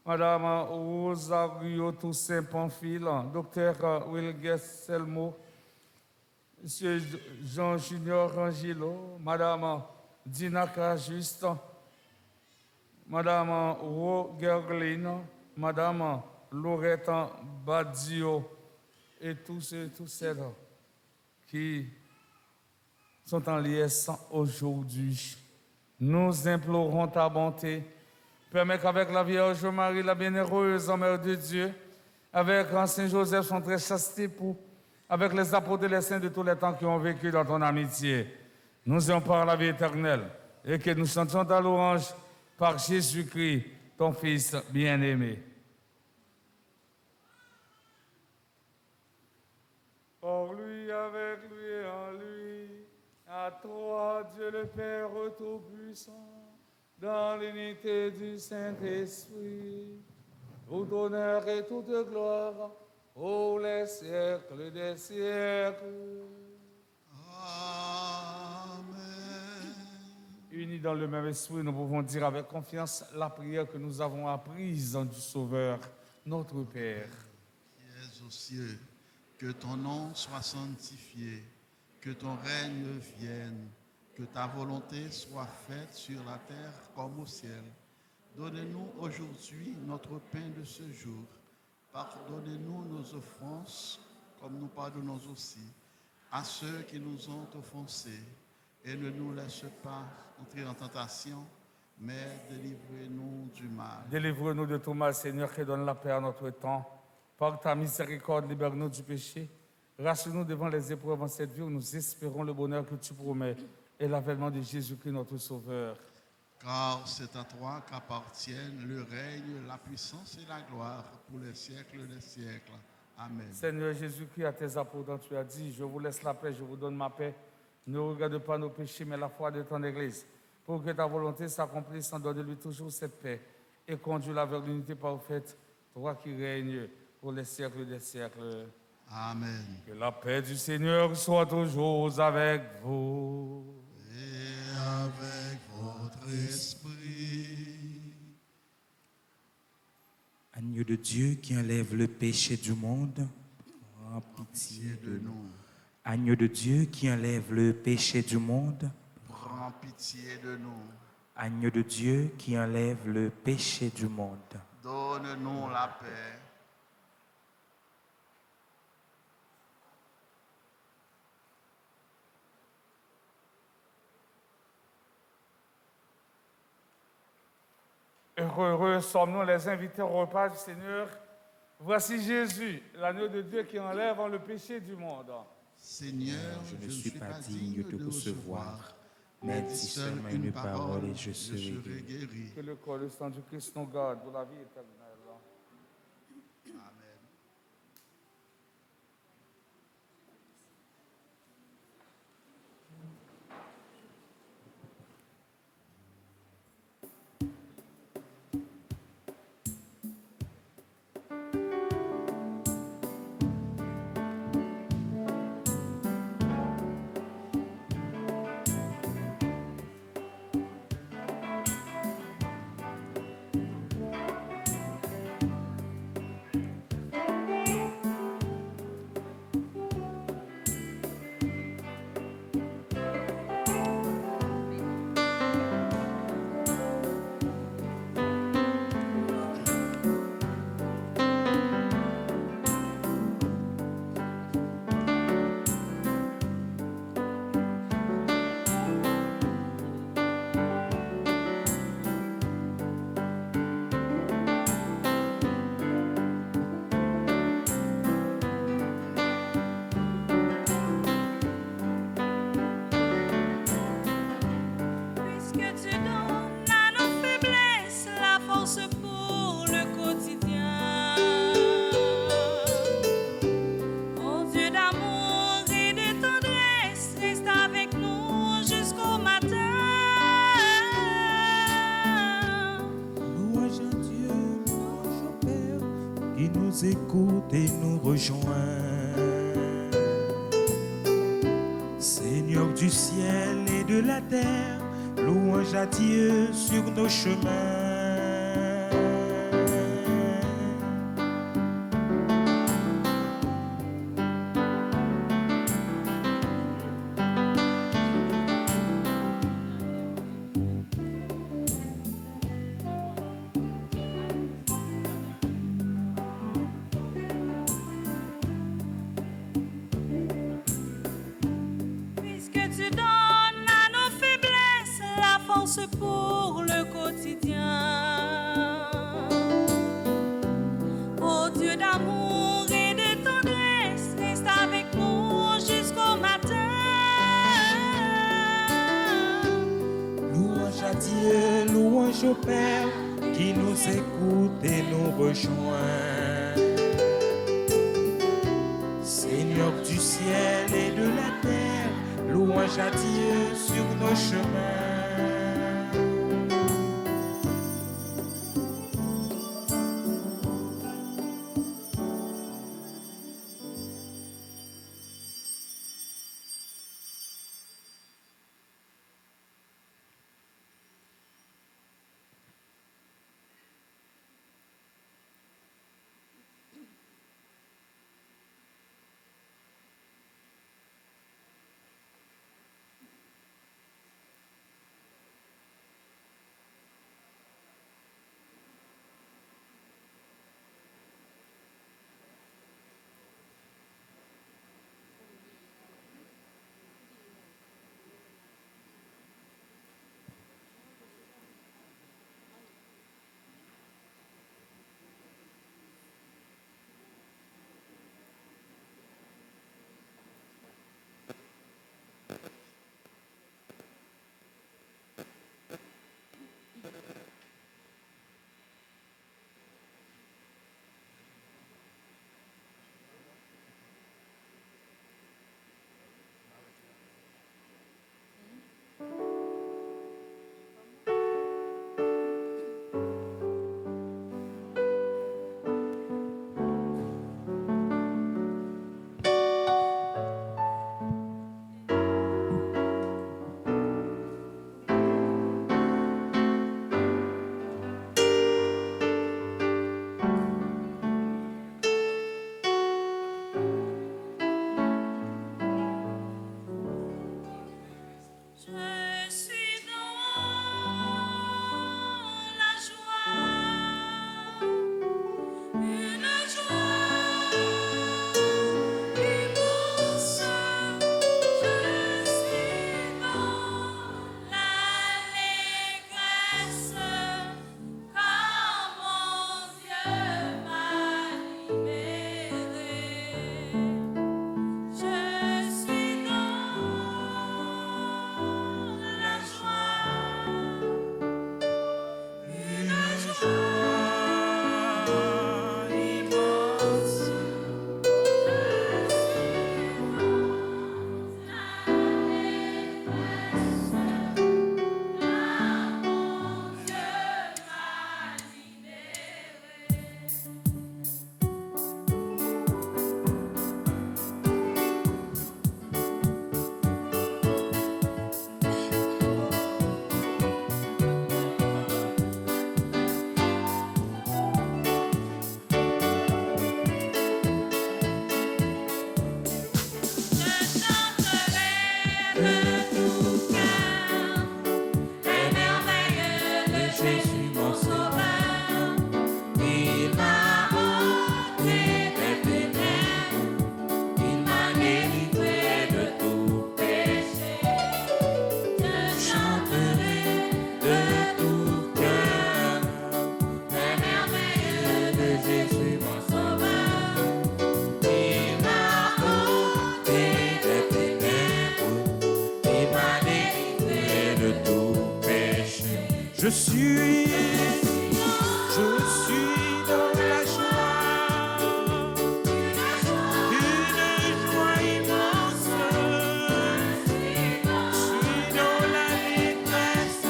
Madame Rosario Toussaint Pamphile, Docteur Wilges Selmo, Monsieur Jean Junior Angelo, Madame Dina Cajuste, Madame Rogerline, Madame Laurette Badio et tous ceux et toutes celles qui sont en liesse aujourd'hui. Nous implorons ta bonté. Permets qu'avec la Vierge Marie, la bienheureuse Mère de Dieu, avec Saint Joseph, son très chaste époux, avec les apôtres et les saints de tous les temps qui ont vécu dans ton amitié, nous ayons par la vie éternelle et que nous chantions ta louange par Jésus-Christ, ton Fils bien-aimé. Par lui, avec lui et en lui, à toi, Dieu le Père Tout-Puissant, dans l'unité du Saint-Esprit, tout honneur et toute gloire, ô les siècles des siècles. Amen. Unis dans le même esprit, nous pouvons dire avec confiance la prière que nous avons apprise du Sauveur, notre Père. Qui es aux cieux, que ton nom soit sanctifié, que ton règne vienne, que ta volonté soit faite sur la terre comme au ciel. Donnez-nous aujourd'hui notre pain de ce jour. Pardonnez-nous nos offenses, comme nous pardonnons aussi à ceux qui nous ont offensés. Et ne nous laisse pas entrer en tentation, mais délivrez-nous du mal. Délivre-nous de tout mal, Seigneur, qui donne la paix à notre temps. Par ta miséricorde, libère-nous du péché. Rassure-nous devant les épreuves en cette vie où nous espérons le bonheur que tu promets et l'avènement de Jésus-Christ, notre Sauveur. Car c'est à toi qu'appartiennent le règne, la puissance et la gloire pour les siècles des siècles. Amen. Seigneur Jésus-Christ, à tes apôtres, tu as dit, je vous laisse la paix, je vous donne ma paix. Ne regarde pas nos péchés, mais la foi de ton Église. Pour que ta volonté s'accomplisse, en donne-lui toujours cette paix et conduis-la vers l'unité parfaite, toi qui règnes pour les siècles des siècles. Amen. Que la paix du Seigneur soit toujours avec vous. Et avec votre esprit. Agneau de Dieu qui enlève le péché du monde, prends pitié de nous. Agneau de Dieu qui enlève le péché du monde, Prends pitié de nous. Agneau de Dieu qui enlève le péché du monde. Donne-nous la paix. Heureux sommes-nous les invités au repas du Seigneur. Voici Jésus, l'agneau de Dieu qui enlève le péché du monde. Seigneur, Je ne suis pas digne de recevoir, mais dis seulement une parole et je serai guéri. Que le corps et le sang du Christ nous garde pour la vie éternelle. Amen. Puisque tu donnes à nos faiblesses la force pour le quotidien. Ô Dieu d'amour et de tendresse, reste avec nous jusqu'au matin. Louange à Dieu, louange au Père, qui nous écoute et nous rejoint. Seigneur du ciel et de la terre, louange à Dieu sur nos chemins. Puisque tu donnes à nos faiblesses la force pour le quotidien. Ô Dieu d'amour et de tendresse, reste avec nous jusqu'au matin. Louange à Dieu, louange au Père, qui nous écoute et nous rejoint. Seigneur du ciel et de la terre, louange à Dieu sur nos chemins. Je suis dans la joie, une joie immense. Je suis dans la détresse,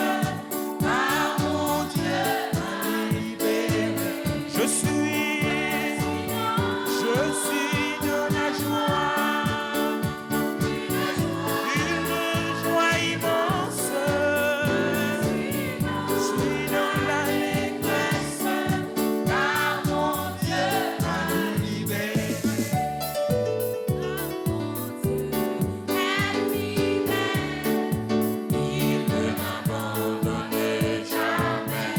car mon Dieu m'a libéré. Je suis dans la joie, une joie immense. Je suis dans la détresse, car mon Dieu m'a libéré. Il ne m'abandonne jamais.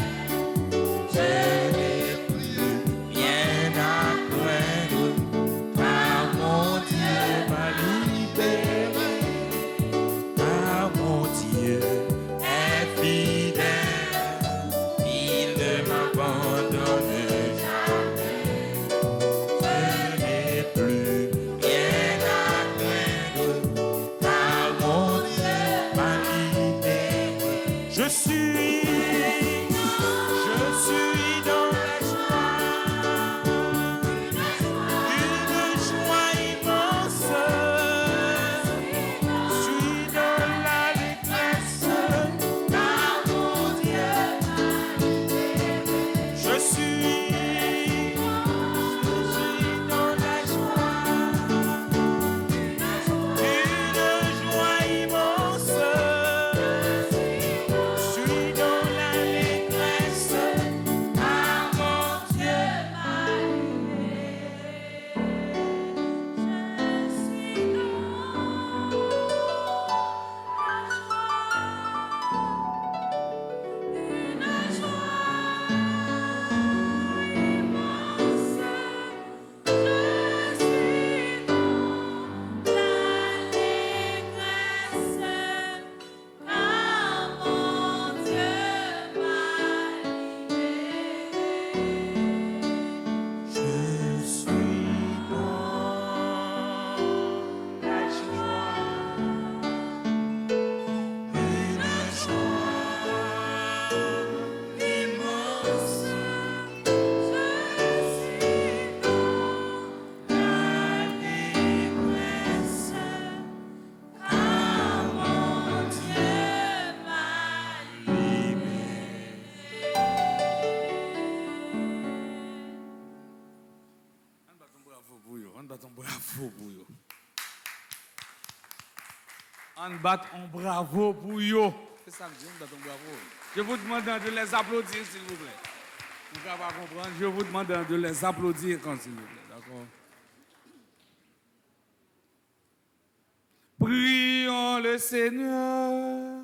Je n'ai plus rien à craindre, car mon Dieu m'a libéré. Car mon Dieu est fidèle, il ne m'abandonne jamais. Je n'ai plus rien à craindre, car mon Dieu m'a libéré. Je suis dans la joie, une joie immense. Je suis dans la détresse, car mon Dieu m'a libéré. Je suis dans la joie, une joie immense. Je suis dans la détresse, car mon Dieu m'a On bat un bravo pour eux. C'est ça que je dis, on bat un bravo. Je vous demande de les applaudir, s'il vous plaît. Vous ne pouvez pas comprendre. Je vous demande de les applaudir, quand s'il vous plaît. D'accord? Prions le Seigneur.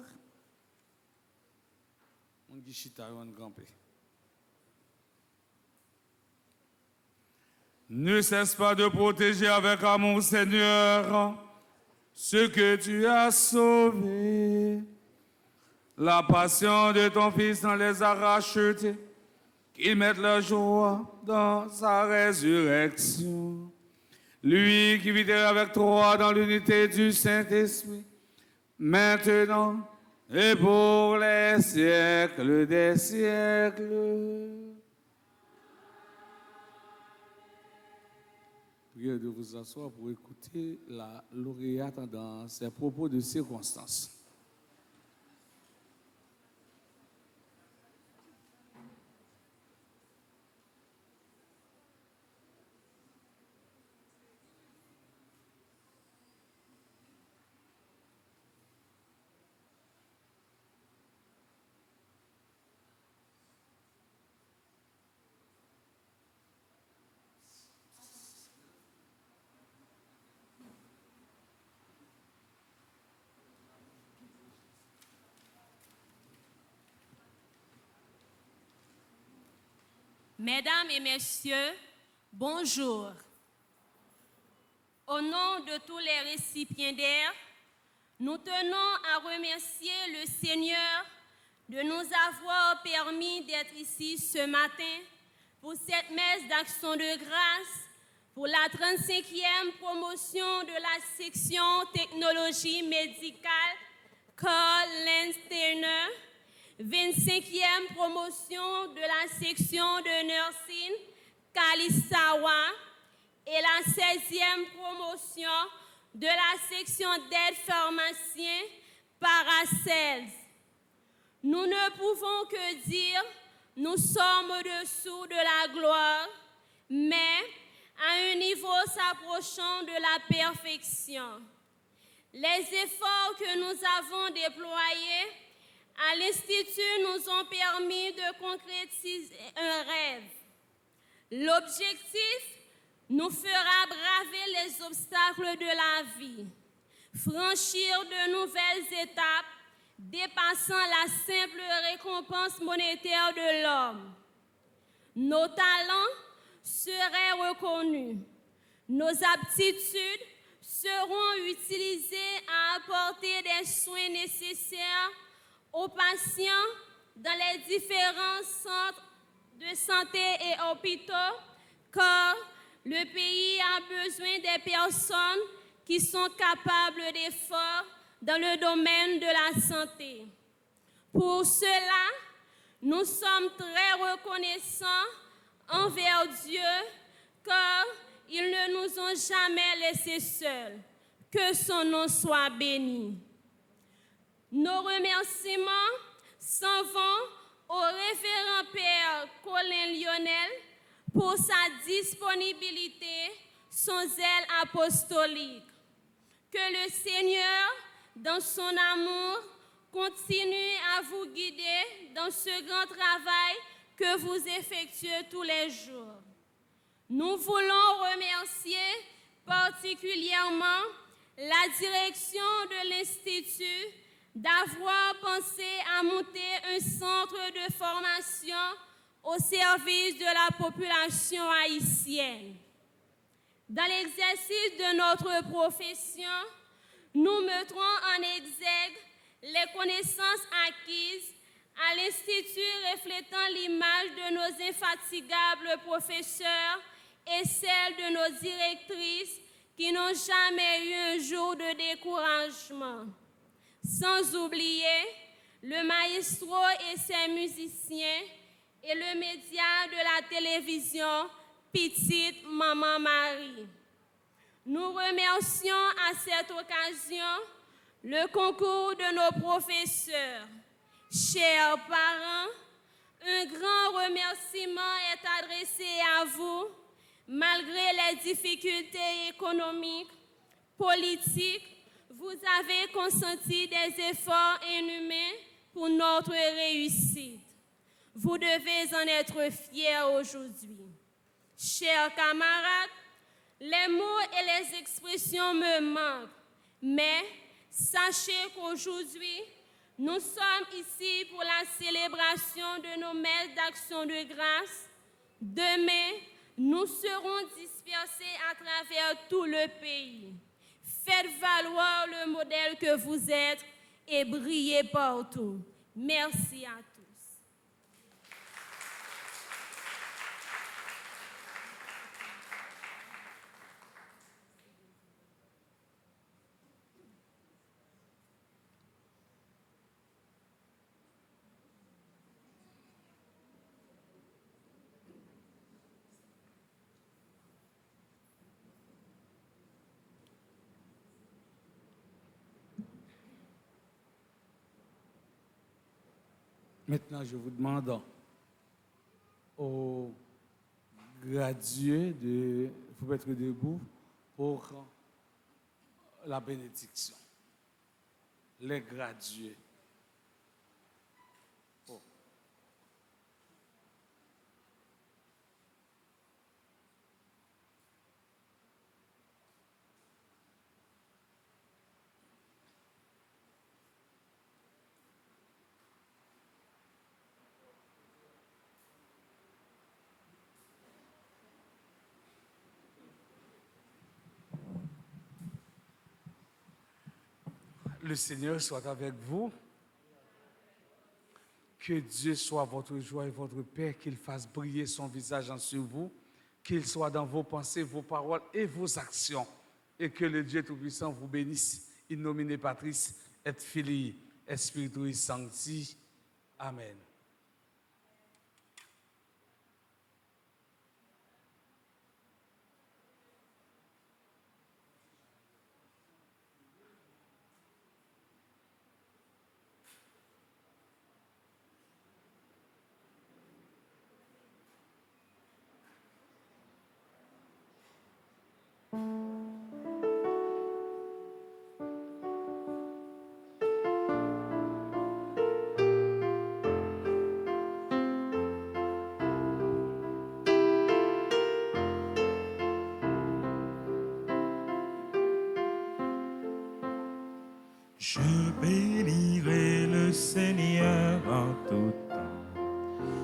On dit chita, on gramper. Ne cesse pas de protéger avec amour, Seigneur, ce que tu as sauvé. La passion de ton Fils dans les a rachetés, qu'ils mettent leur joie dans sa résurrection. Lui qui vit avec toi dans l'unité du Saint-Esprit, maintenant et pour les siècles des siècles. Priez de vous asseoir pour écouter la lauréate dans ses propos de circonstance. Mesdames et messieurs, bonjour. Au nom de tous les récipiendaires, nous tenons à remercier le Seigneur de nous avoir permis d'être ici ce matin pour cette messe d'action de grâce pour la 35e promotion de la section technologie médicale Carl Lenz Turner, 25e promotion de la section de nursing Kalisawa et la 16e promotion de la section d'aide pharmacien Paracels. Nous ne pouvons que dire, nous sommes au-dessous de la gloire, mais à un niveau s'approchant de la perfection. Les efforts que nous avons déployés à l'Institut nous ont permis de concrétiser un rêve. L'objectif nous fera braver les obstacles de la vie, franchir de nouvelles étapes dépassant la simple récompense monétaire de l'homme. Nos talents seraient reconnus, nos aptitudes seront utilisées à apporter des soins nécessaires aux patients dans les différents centres de santé et hôpitaux, car le pays a besoin des personnes qui sont capables d'efforts dans le domaine de la santé. Pour cela, nous sommes très reconnaissants envers Dieu, car ils ne nous ont jamais laissés seuls. Que son nom soit béni. Nos remerciements s'en vont au révérend Père Colin Lionel pour sa disponibilité, son zèle apostolique. Que le Seigneur, dans son amour, continue à vous guider dans ce grand travail que vous effectuez tous les jours. Nous voulons remercier particulièrement la direction de l'Institut d'avoir pensé à monter un centre de formation au service de la population haïtienne. Dans l'exercice de notre profession, nous mettrons en exergue les connaissances acquises à l'Institut reflétant l'image de nos infatigables professeurs et celle de nos directrices qui n'ont jamais eu un jour de découragement. Sans oublier le maestro et ses musiciens et le média de la télévision Petite Maman Marie. Nous remercions à cette occasion le concours de nos professeurs. Chers parents, un grand remerciement est adressé à vous, malgré les difficultés économiques, politiques. Vous avez consenti des efforts inhumains pour notre réussite. Vous devez en être fiers aujourd'hui. Chers camarades, les mots et les expressions me manquent, mais sachez qu'aujourd'hui, nous sommes ici pour la célébration de nos messes d'action de grâce. Demain, nous serons dispersés à travers tout le pays. Faites valoir le modèle que vous êtes et brillez partout. Merci à tous. Maintenant, je vous demande aux gradués de vous mettre debout pour la bénédiction. Les gradués. Oh. Le Seigneur soit avec vous. Que Dieu soit votre joie et votre paix, qu'il fasse briller son visage sur vous, qu'il soit dans vos pensées, vos paroles et vos actions, et que le Dieu Tout-Puissant vous bénisse. In nomine Patris et Filii et Spiritui Sancti. Amen. Je bénirai le Seigneur en tout temps.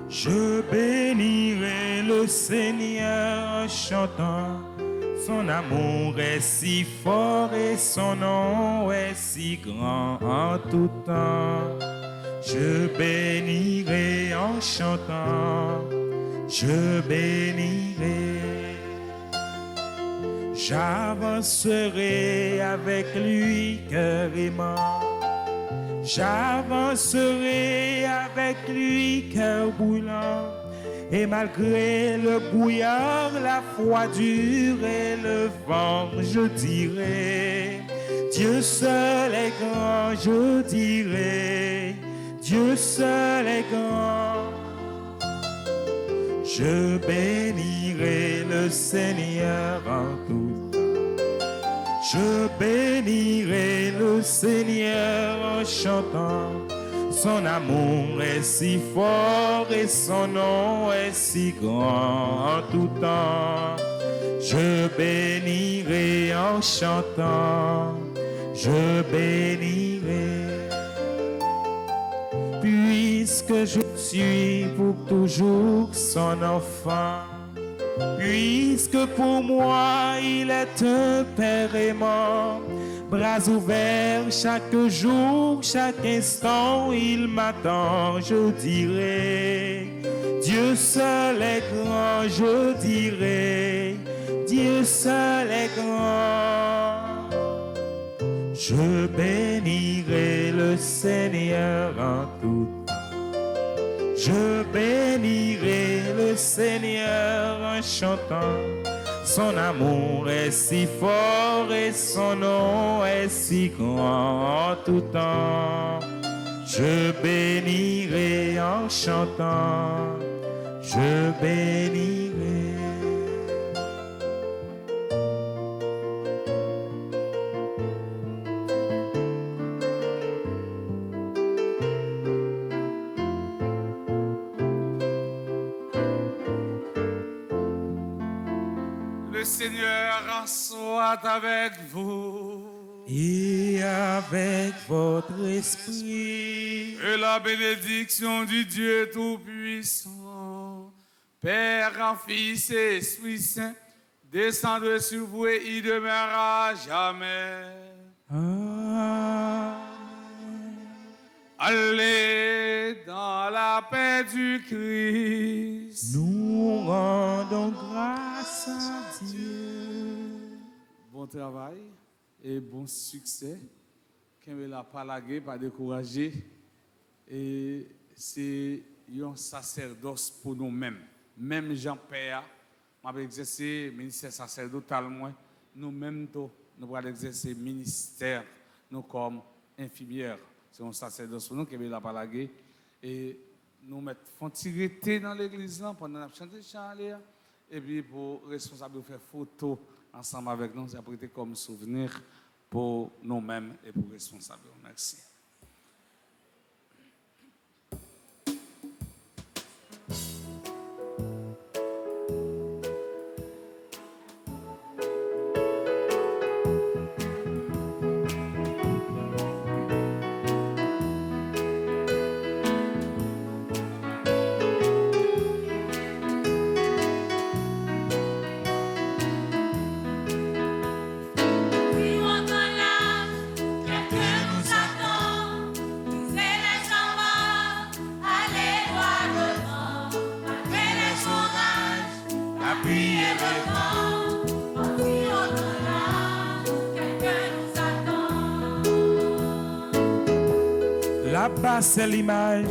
Je bénirai le Seigneur en chantant. Son amour est si fort et son nom est si grand en tout temps. Je bénirai en chantant. Je bénirai. J'avancerai avec lui cœur aimant. J'avancerai avec lui cœur brûlant. Et malgré le brouillard, la foi dure et le vent, je dirai, Dieu seul est grand, je dirai, Dieu seul est grand. Je bénirai le Seigneur en tout temps. Je bénirai le Seigneur en chantant. Son amour est si fort et son nom est si grand en tout temps. Je bénirai en chantant. Je bénirai. Puisque je suis pour toujours son enfant, puisque pour moi il est un père aimant, bras ouverts chaque jour, chaque instant il m'attend, je dirai, Dieu seul est grand, je dirai, Dieu seul est grand. Je bénirai le Seigneur en tout temps. Je bénirai le Seigneur en chantant. Son amour est si fort et son nom est si grand en tout temps. Je bénirai en chantant. Je bénirai. Le Seigneur soit avec vous. Et avec votre esprit. Et la bénédiction du Dieu Tout-Puissant, Père, Fils et Esprit Saint, descendra sur vous et y demeurera jamais. Amen. Allez dans la paix du Christ. Nous rendons grâce à Dieu. Bon travail et bon succès. Qui ne l'a pas lagué, pas découragé. Et c'est un sacerdoce pour nous-mêmes. Même Jean-Père, m'a exercé ministère sacerdotal moi. Nous-mêmes, nous allons exercer ministère, nous comme infirmières. C'est un sacerdoce pour nous qui ne l'a pas lagué. Et nous mettons tirer dans l'église pendant la chanter chant. Et puis pour responsable de faire photo ensemble avec nous, ça a été comme souvenir pour nous-mêmes et pour les responsables. Merci. Là-bas, c'est l'image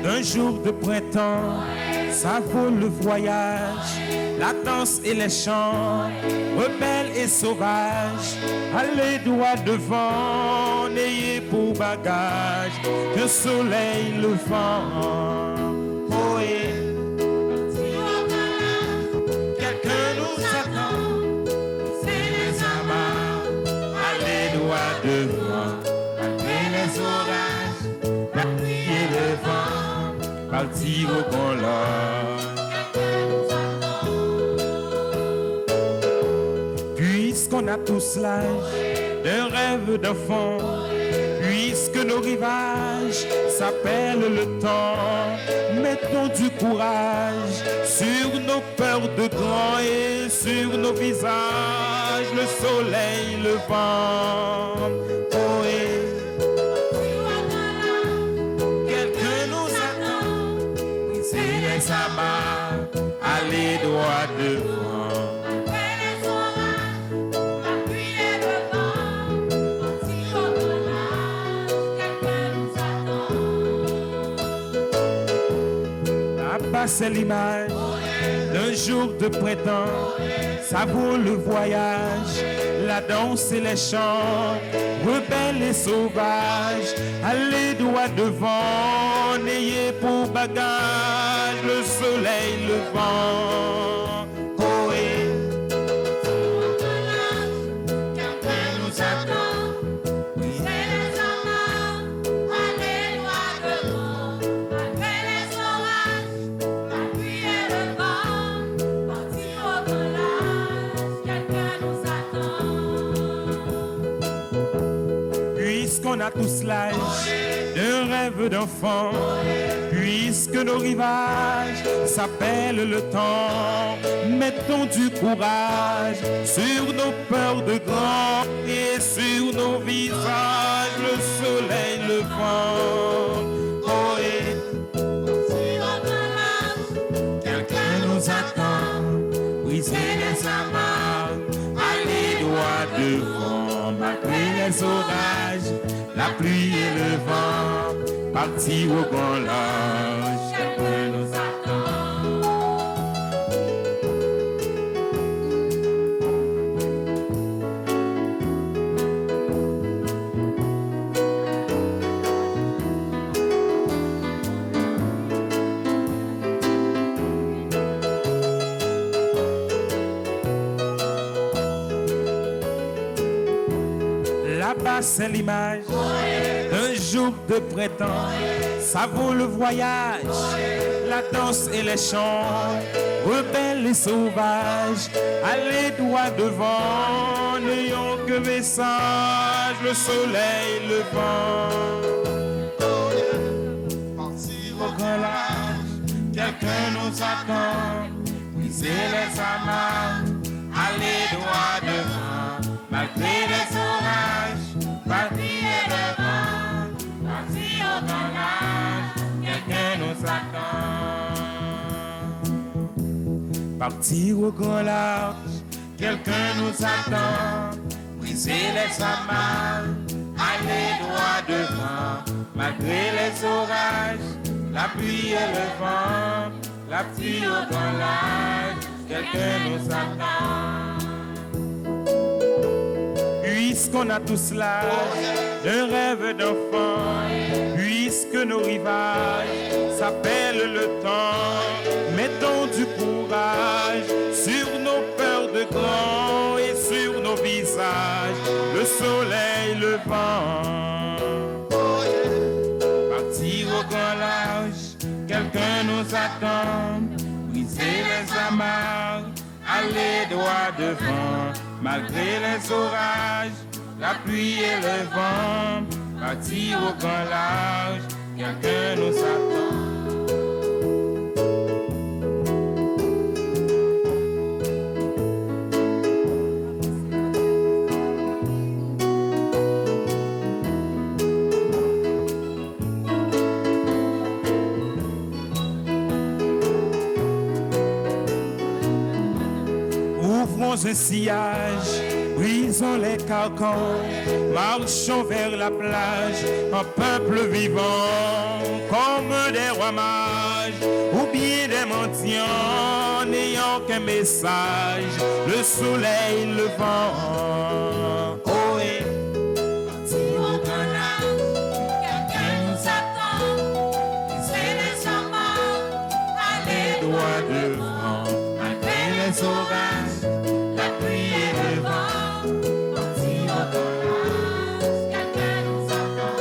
d'un jour de printemps, ça vaut le voyage, la danse et les chants, rebelles et sauvages, allez droit devant, n'ayez pour bagage qu'un soleil levant. Oh, et quelqu'un nous attend, c'est les amas, allez droit devant, malgré les orages, la pluie et le vent, partir au grand large. Puisqu'on a tous l'âge d'un rêve d'enfant, puisque nos rivages s'appellent le temps, mettons du courage sur nos peurs de grand et sur nos visages, le soleil levant. Oh, et quelqu'un nous attend, c'est les amas, allez droit devant. C'est l'image d'un jour de printemps, ça vaut le voyage, la danse et les chants, rebelles et sauvages, allez droit devant, n'ayez pour bagage le soleil levant. Oh, et quelqu'un nous attend, c'est les amas, allez droit devant, malgré les orages. Puisqu'on a tous l'âge d'un rêve d'enfant, puisque nos rivages s'appellent le temps, mettons du courage sur nos peurs de grand et sur nos visages, le soleil levant. Oh, et quelqu'un nous attend, briser les amas, aller droit devant, malgré les orages, la pluie et le vent, partir au grand large, quelqu'un nous attend. Là-bas, c'est l'image d'un jour de printemps, ça vaut le voyage, la danse et les chants, rebelles et sauvages, allez droit devant, n'ayons que message, le soleil levant. Partir au grand large, quelqu'un nous attend, briser les amas, allez droit devant, malgré les orages, partir le vent, partir au grand large, quelqu'un nous attend. Partir au grand large, quelqu'un nous attend, briser les amas, aller droit devant, malgré les orages, la pluie et le vent, partir au grand large, quelqu'un nous attend. Puisqu'on a tous l'âge d'un rêve d'enfant, puisque nos rivages s'appellent le temps, mettons du courage sur nos peurs de grand et sur nos visages, le soleil levant. Partir au grand large, quelqu'un nous attend, briser les amarres, aller droit devant, malgré les orages, la pluie et le vent, partir au grand large, quelqu'un nous attend. Ouvrons un sillage brisons les carcans, marchons vers la plage, un peuple vivant, comme des rois mages, ou bien des mendiants, n'ayant qu'un message, le soleil levant. Oh, et Si au grand large, quelqu'un nous attend, c'est les chambres, allez droit devant, malgré les orages, la pluie et le vent. Si au grand large, quelqu'un nous attend,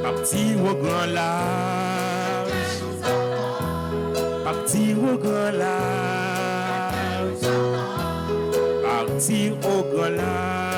partir au grand large, partir au grand large, partir au grand large.